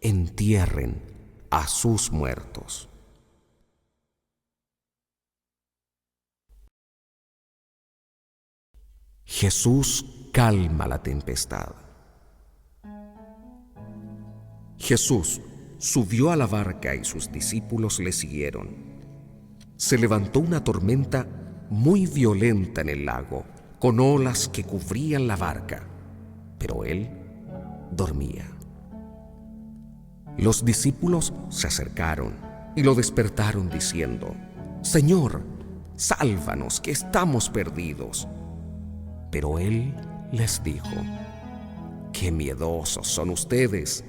[SPEAKER 1] entierren a sus muertos. Jesús calma la tempestad. Jesús subió a la barca y sus discípulos le siguieron. Se levantó una tormenta muy violenta en el lago, con olas que cubrían la barca. pero él dormía. Los discípulos se acercaron y lo despertaron diciendo: «Señor, sálvanos, que estamos perdidos». Pero él les dijo: «Qué miedosos son ustedes,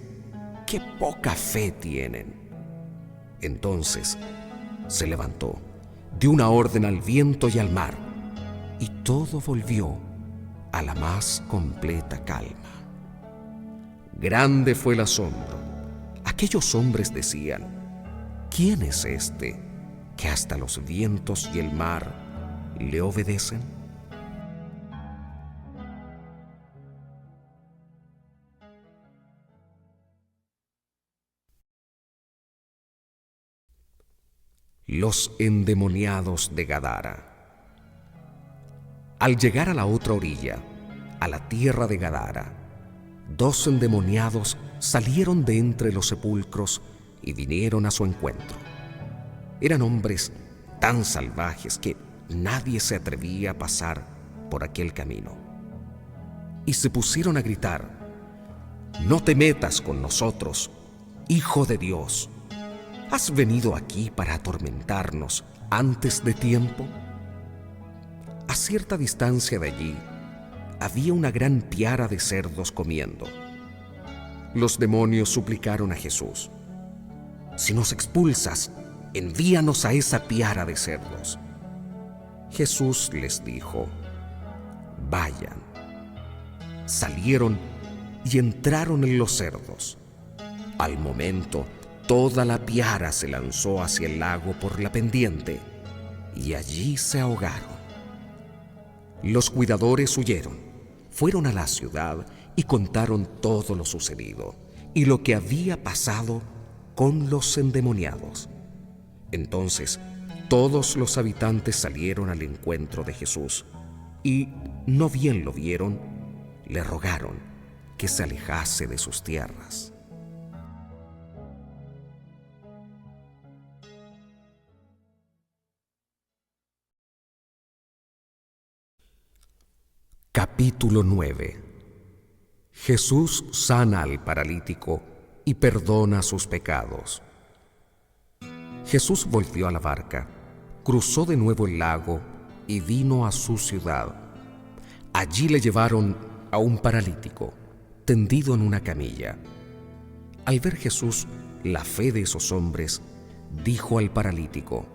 [SPEAKER 1] qué poca fe tienen». Entonces se levantó, dio una orden al viento y al mar, y todo volvió a la más completa calma. Grande fue el asombro. Aquellos hombres decían: «¿Quién es este que hasta los vientos y el mar le obedecen?». Los endemoniados de Gadara. Al llegar a la otra orilla, a la tierra de Gadara, 2 endemoniados salieron de entre los sepulcros y vinieron a su encuentro. Eran hombres tan salvajes que nadie se atrevía a pasar por aquel camino. Y se pusieron a gritar: «No te metas con nosotros, Hijo de Dios. ¿Has venido aquí para atormentarnos antes de tiempo?». A cierta distancia de allí había una gran piara de cerdos comiendo. Los demonios suplicaron a Jesús: «Si nos expulsas, envíanos a esa piara de cerdos». Jesús les dijo: «Vayan». Salieron y entraron en los cerdos. Al momento, toda la piara se lanzó hacia el lago por la pendiente y allí se ahogaron. Los cuidadores huyeron, fueron a la ciudad y contaron todo lo sucedido y lo que había pasado con los endemoniados. Entonces, todos los habitantes salieron al encuentro de Jesús y, no bien lo vieron, le rogaron que se alejase de sus tierras. Capítulo 9. Jesús sana al paralítico y perdona sus pecados. Jesús volvió a la barca, cruzó de nuevo el lago y vino a su ciudad. Allí le llevaron a un paralítico, tendido en una camilla. Al ver Jesús la fe de esos hombres, dijo al paralítico: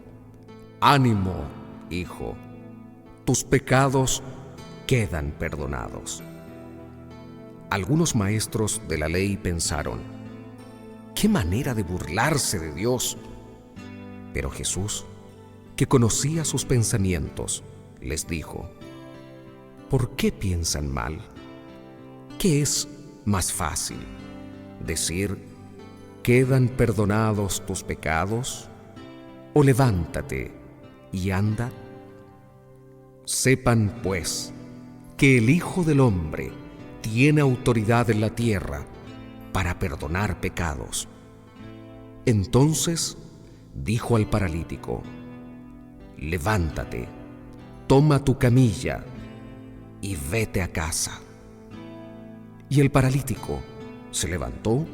[SPEAKER 1] «Ánimo, hijo, tus pecados quedan perdonados». Algunos maestros de la ley pensaron: «¡Qué manera de burlarse de Dios!». Pero Jesús, que conocía sus pensamientos, les dijo: «¿Por qué piensan mal? ¿Qué es más fácil? ¿Decir: quedan perdonados tus pecados? ¿O levántate y anda? Sepan, pues, que el Hijo del Hombre tiene autoridad en la tierra para perdonar pecados». Entonces dijo al paralítico: «Levántate, toma tu camilla y vete a casa». Y el paralítico se levantó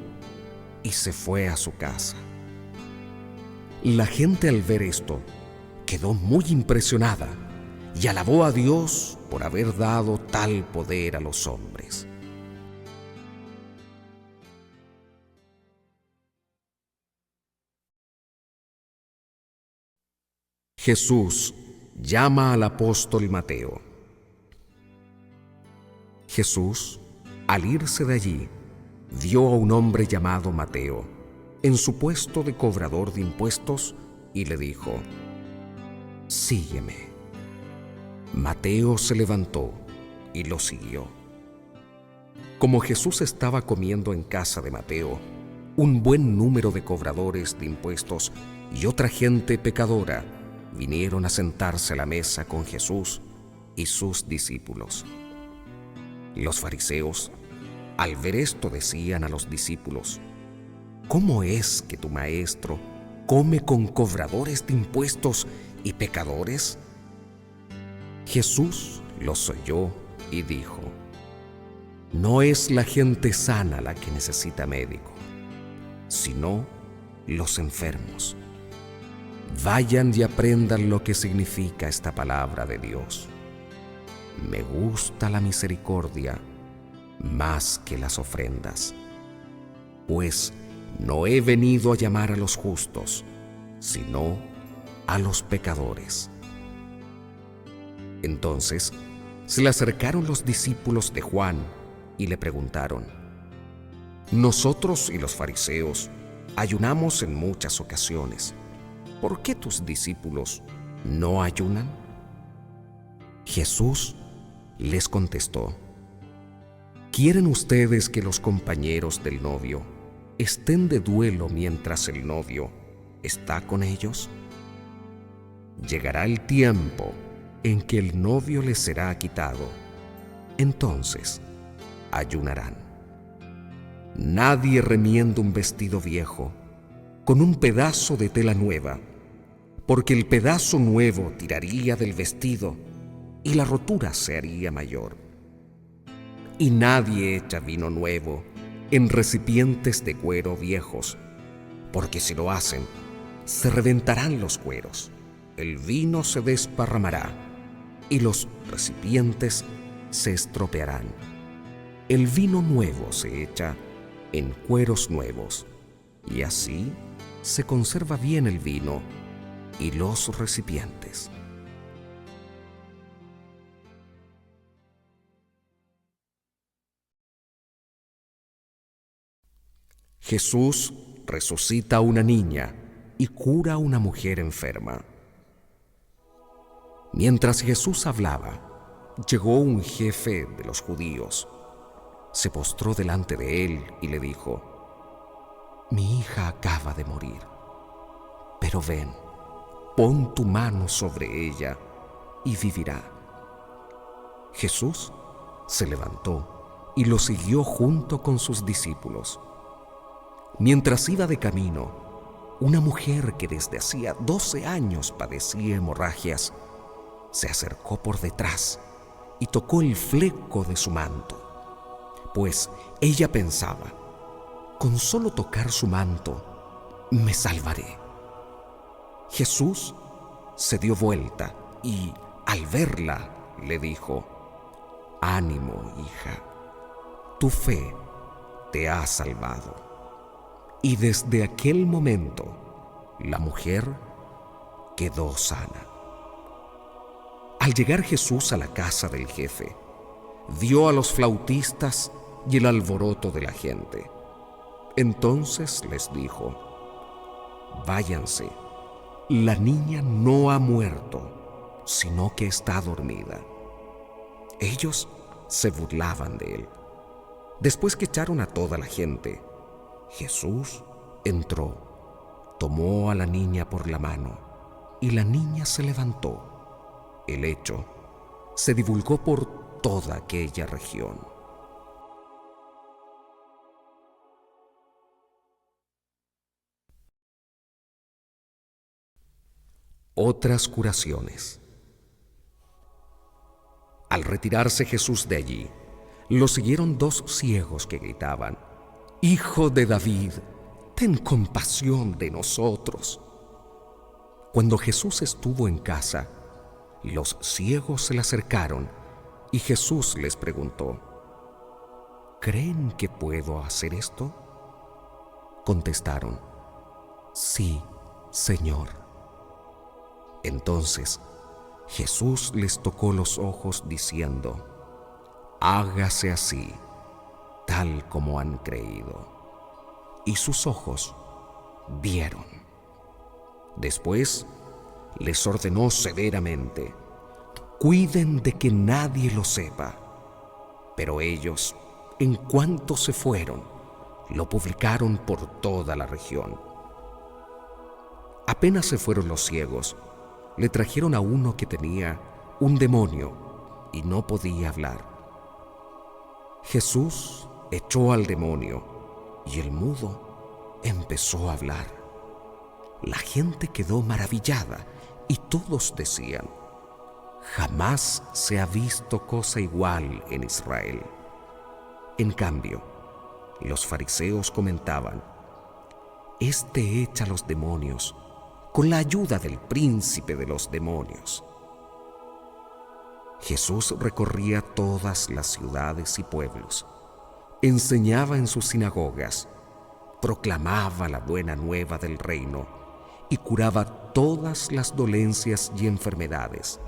[SPEAKER 1] y se fue a su casa. La gente, al ver esto, quedó muy impresionada y alabó a Dios por haber dado tal poder a los hombres. Jesús llama al apóstol Mateo. Jesús, al irse de allí, vio a un hombre llamado Mateo en su puesto de cobrador de impuestos y le dijo: «Sígueme». Mateo se levantó y lo siguió. Como Jesús estaba comiendo en casa de Mateo, un buen número de cobradores de impuestos y otra gente pecadora vinieron a sentarse a la mesa con Jesús y sus discípulos. Los fariseos, al ver esto, decían a los discípulos: «¿Cómo es que tu maestro come con cobradores de impuestos y pecadores?». Jesús los oyó y dijo: No es la gente sana la que necesita médico, sino los enfermos. Vayan y aprendan lo que significa esta palabra de Dios. Me gusta la misericordia más que las ofrendas, pues no he venido a llamar a los justos, sino a los pecadores. Entonces se le acercaron los discípulos de Juan y le preguntaron: nosotros y los fariseos ayunamos en muchas ocasiones. ¿Por qué tus discípulos no ayunan? Jesús les contestó: ¿quieren ustedes que los compañeros del novio estén de duelo mientras el novio está con ellos? Llegará el tiempo en que el novio les será quitado. Entonces ayunarán. Nadie remienda un vestido viejo con un pedazo de tela nueva, porque el pedazo nuevo tiraría del vestido y la rotura se haría mayor. Y nadie echa vino nuevo en recipientes de cuero viejos, porque si lo hacen, se reventarán los cueros, el vino se desparramará y los recipientes se estropearán. El vino nuevo se echa en cueros nuevos, y así se conserva bien el vino y los recipientes. Jesús resucita a una niña y cura a una mujer enferma. Mientras Jesús hablaba, llegó un jefe de los judíos. Se postró delante de él y le dijo: mi hija acaba de morir, pero ven, pon tu mano sobre ella y vivirá. Jesús se levantó y lo siguió junto con sus discípulos. Mientras iba de camino, una mujer que desde hacía 12 años padecía hemorragias se acercó por detrás y tocó el fleco de su manto, pues ella pensaba: con solo tocar su manto me salvaré. Jesús se dio vuelta y, al verla, le dijo: ánimo, hija, tu fe te ha salvado. Y desde aquel momento, la mujer quedó sana. Al llegar Jesús a la casa del jefe, vio a los flautistas y el alboroto de la gente. Entonces les dijo: váyanse, la niña no ha muerto, sino que está dormida. Ellos se burlaban de él. Después que echaron a toda la gente, Jesús entró, tomó a la niña por la mano y la niña se levantó. El hecho se divulgó por toda aquella región. Otras curaciones. Al retirarse Jesús de allí, lo siguieron 2 ciegos que gritaban: Hijo de David, ten compasión de nosotros. Cuando Jesús estuvo en casa, los ciegos se le acercaron y Jesús les preguntó: ¿creen que puedo hacer esto? Contestaron: sí, Señor. Entonces Jesús les tocó los ojos diciendo: hágase así, tal como han creído. Y sus ojos vieron. Después les ordenó severamente: cuiden de que nadie lo sepa. Pero ellos, en cuanto se fueron, lo publicaron por toda la región. Apenas se fueron los ciegos, le trajeron a uno que tenía un demonio y no podía hablar. Jesús echó al demonio y el mudo empezó a hablar. La gente quedó maravillada y todos decían: jamás se ha visto cosa igual en Israel. En cambio, los fariseos comentaban: «Este echa los demonios con la ayuda del príncipe de los demonios». Jesús recorría todas las ciudades y pueblos, enseñaba en sus sinagogas, proclamaba la buena nueva del reino y curaba todas las dolencias y enfermedades.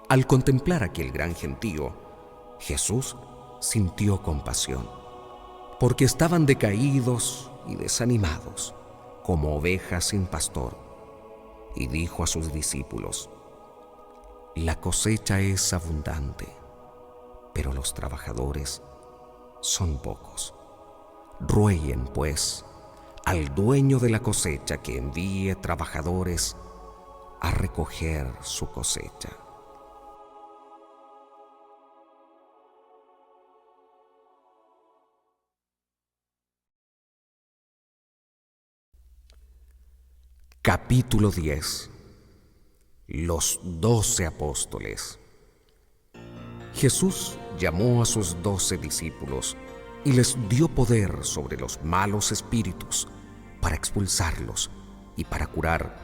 [SPEAKER 1] Al contemplar aquel gran gentío, Jesús sintió compasión, porque estaban decaídos y desanimados, como ovejas sin pastor, y dijo a sus discípulos: «La cosecha es abundante, pero los trabajadores son pocos. Rueguen, pues, al dueño de la cosecha que envíe trabajadores a recoger su cosecha». Capítulo 10. Los 12 apóstoles. Jesús llamó a sus 12 discípulos y les dio poder sobre los malos espíritus para expulsarlos y para curar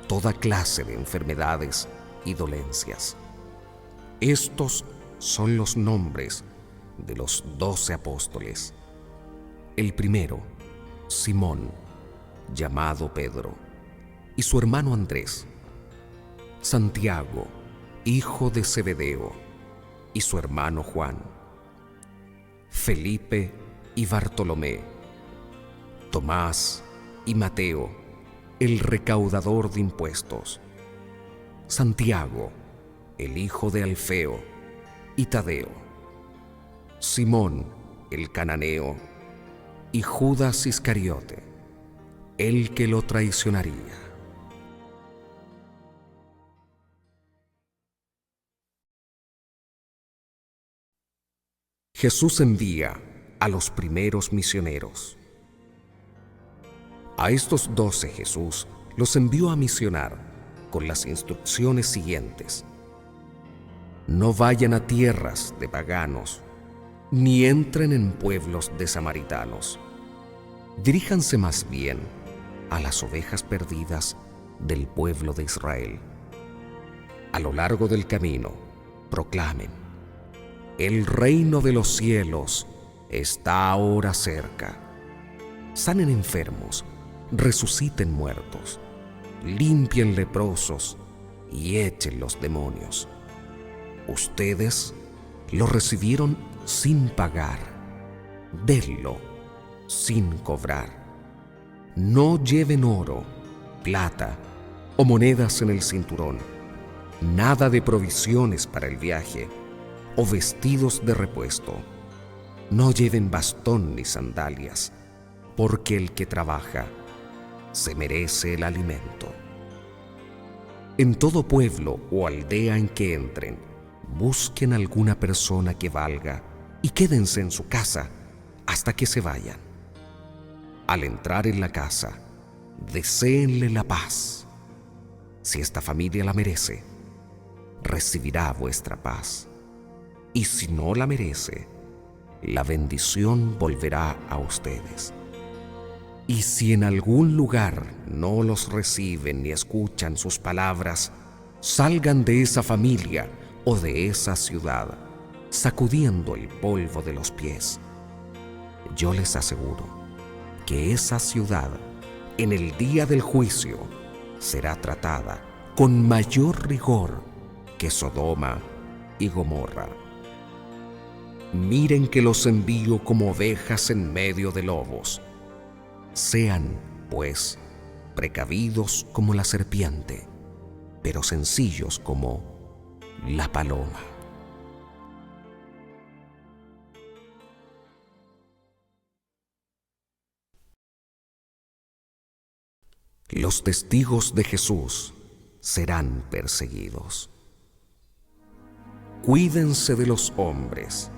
[SPEAKER 1] toda clase de enfermedades y dolencias. Estos son los nombres de los 12 apóstoles. El primero, Simón, llamado Pedro, y su hermano Andrés; Santiago, hijo de Zebedeo, y su hermano Juan; Felipe y Bartolomé; Tomás y Mateo, el recaudador de impuestos; Santiago, el hijo de Alfeo, y Tadeo; Simón, el cananeo, y Judas Iscariote, el que lo traicionaría. Jesús envía a los primeros misioneros. A estos 12 Jesús los envió a misionar con las instrucciones siguientes: no vayan a tierras de paganos, ni entren en pueblos de samaritanos. Diríjanse más bien a las ovejas perdidas del pueblo de Israel. A lo largo del camino, proclamen: el reino de los cielos está ahora cerca. Sanen enfermos, resuciten muertos, limpien leprosos y echen los demonios. Ustedes lo recibieron sin pagar, denlo sin cobrar. No lleven oro, plata o monedas en el cinturón, nada de provisiones para el viaje o vestidos de repuesto. No lleven bastón ni sandalias, porque el que trabaja se merece el alimento. En todo pueblo o aldea en que entren, busquen alguna persona que valga y quédense en su casa hasta que se vayan. Al entrar en la casa, deséenle la paz. Si esta familia la merece, recibirá vuestra paz. Y si no la merece, la bendición volverá a ustedes. Y si en algún lugar no los reciben ni escuchan sus palabras, salgan de esa familia o de esa ciudad, sacudiendo el polvo de los pies. Yo les aseguro que esa ciudad, en el día del juicio, será tratada con mayor rigor que Sodoma y Gomorra. Miren que los envío como ovejas en medio de lobos. Sean, pues, precavidos como la serpiente, pero sencillos como la paloma. Los testigos de Jesús serán perseguidos. Cuídense de los hombres.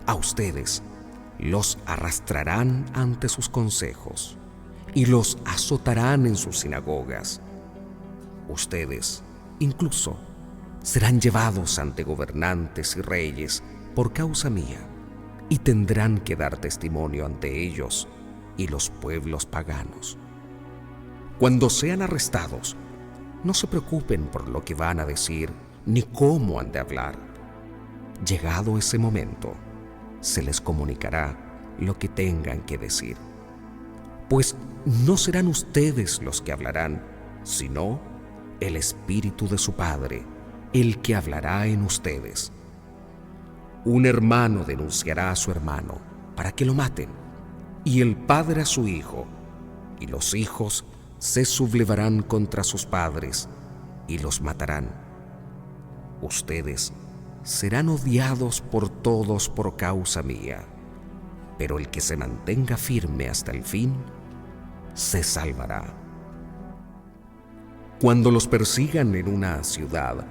[SPEAKER 1] A ustedes los arrastrarán ante sus consejos y los azotarán en sus sinagogas. Ustedes, incluso, serán llevados ante gobernantes y reyes por causa mía, y tendrán que dar testimonio ante ellos y los pueblos paganos. Cuando sean arrestados, no se preocupen por lo que van a decir ni cómo han de hablar. Llegado ese momento, se les comunicará lo que tengan que decir. Pues no serán ustedes los que hablarán, sino el Espíritu de su Padre, el que hablará en ustedes. Un hermano denunciará a su hermano para que lo maten, y el padre a su hijo, y los hijos se sublevarán contra sus padres y los matarán. Ustedes serán odiados por todos por causa mía, pero el que se mantenga firme hasta el fin, se salvará. Cuando los persigan en una ciudad,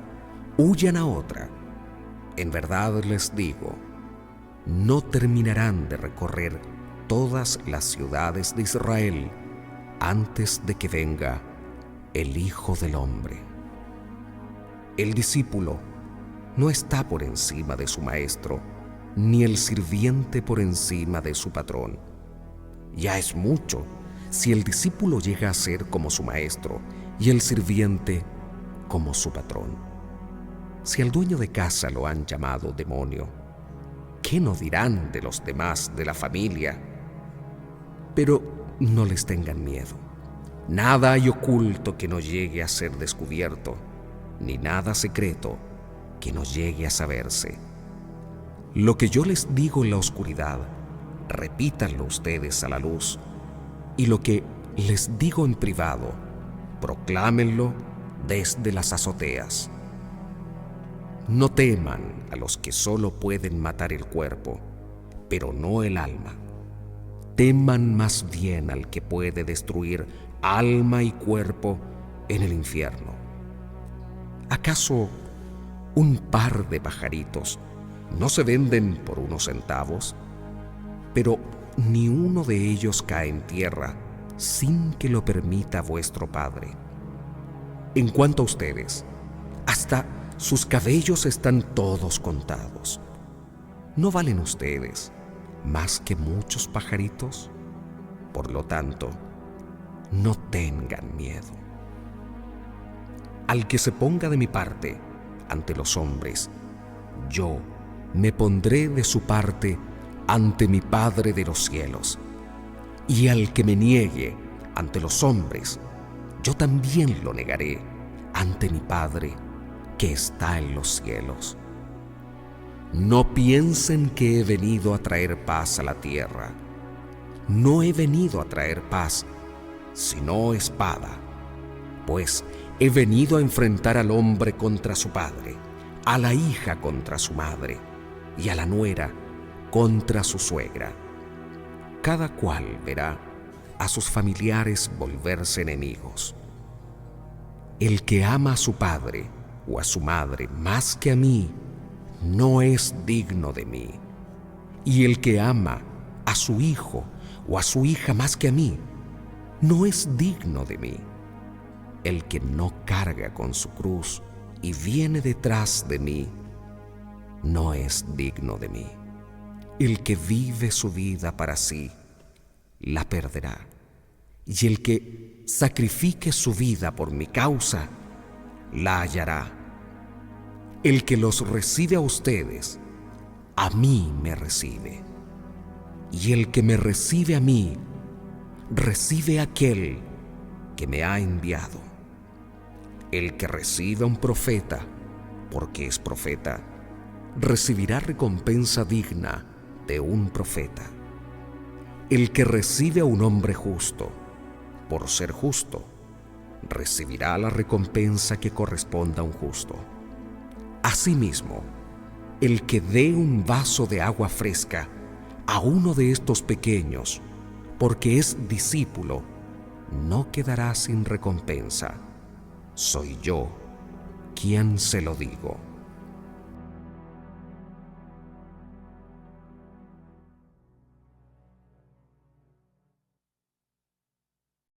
[SPEAKER 1] huyan a otra. En verdad les digo, no terminarán de recorrer todas las ciudades de Israel antes de que venga el Hijo del Hombre. El discípulo no está por encima de su maestro, ni el sirviente por encima de su patrón. Ya es mucho si el discípulo llega a ser como su maestro y el sirviente como su patrón. Si al dueño de casa lo han llamado demonio, ¿qué no dirán de los demás de la familia? Pero no les tengan miedo. Nada hay oculto que no llegue a ser descubierto, ni nada secreto que no llegue a saberse. Lo que yo les digo en la oscuridad, repítanlo ustedes a la luz, y lo que les digo en privado, proclámenlo desde las azoteas. No teman a los que solo pueden matar el cuerpo, pero no el alma. Teman más bien al que puede destruir alma y cuerpo en el infierno. ¿Acaso un par de pajaritos no se venden por unos centavos? Pero ni uno de ellos cae en tierra sin que lo permita vuestro Padre. En cuanto a ustedes, hasta sus cabellos están todos contados. ¿No valen ustedes más que muchos pajaritos? Por lo tanto, no tengan miedo. Al que se ponga de mi parte ante los hombres, yo me pondré de su parte ante mi Padre de los cielos. Y al que me niegue ante los hombres, yo también lo negaré ante mi Padre que está en los cielos. No piensen que he venido a traer paz a la tierra. No he venido a traer paz, sino espada. Pues he venido a enfrentar al hombre contra su padre, a la hija contra su madre, y a la nuera contra su suegra. Cada cual verá a sus familiares volverse enemigos. El que ama a su padre o a su madre más que a mí, no es digno de mí. Y el que ama a su hijo o a su hija más que a mí, no es digno de mí. El que no carga con su cruz y viene detrás de mí, no es digno de mí. El que vive su vida para sí, la perderá. Y el que sacrifique su vida por mi causa, la hallará. El que los recibe a ustedes, a mí me recibe. Y el que me recibe a mí, recibe a aquel que me ha enviado. El que recibe a un profeta, porque es profeta, recibirá recompensa digna de un profeta. El que recibe a un hombre justo, por ser justo, recibirá la recompensa que corresponda a un justo. Asimismo, el que dé un vaso de agua fresca a uno de estos pequeños, porque es discípulo, no quedará sin recompensa. Soy yo quien se lo digo.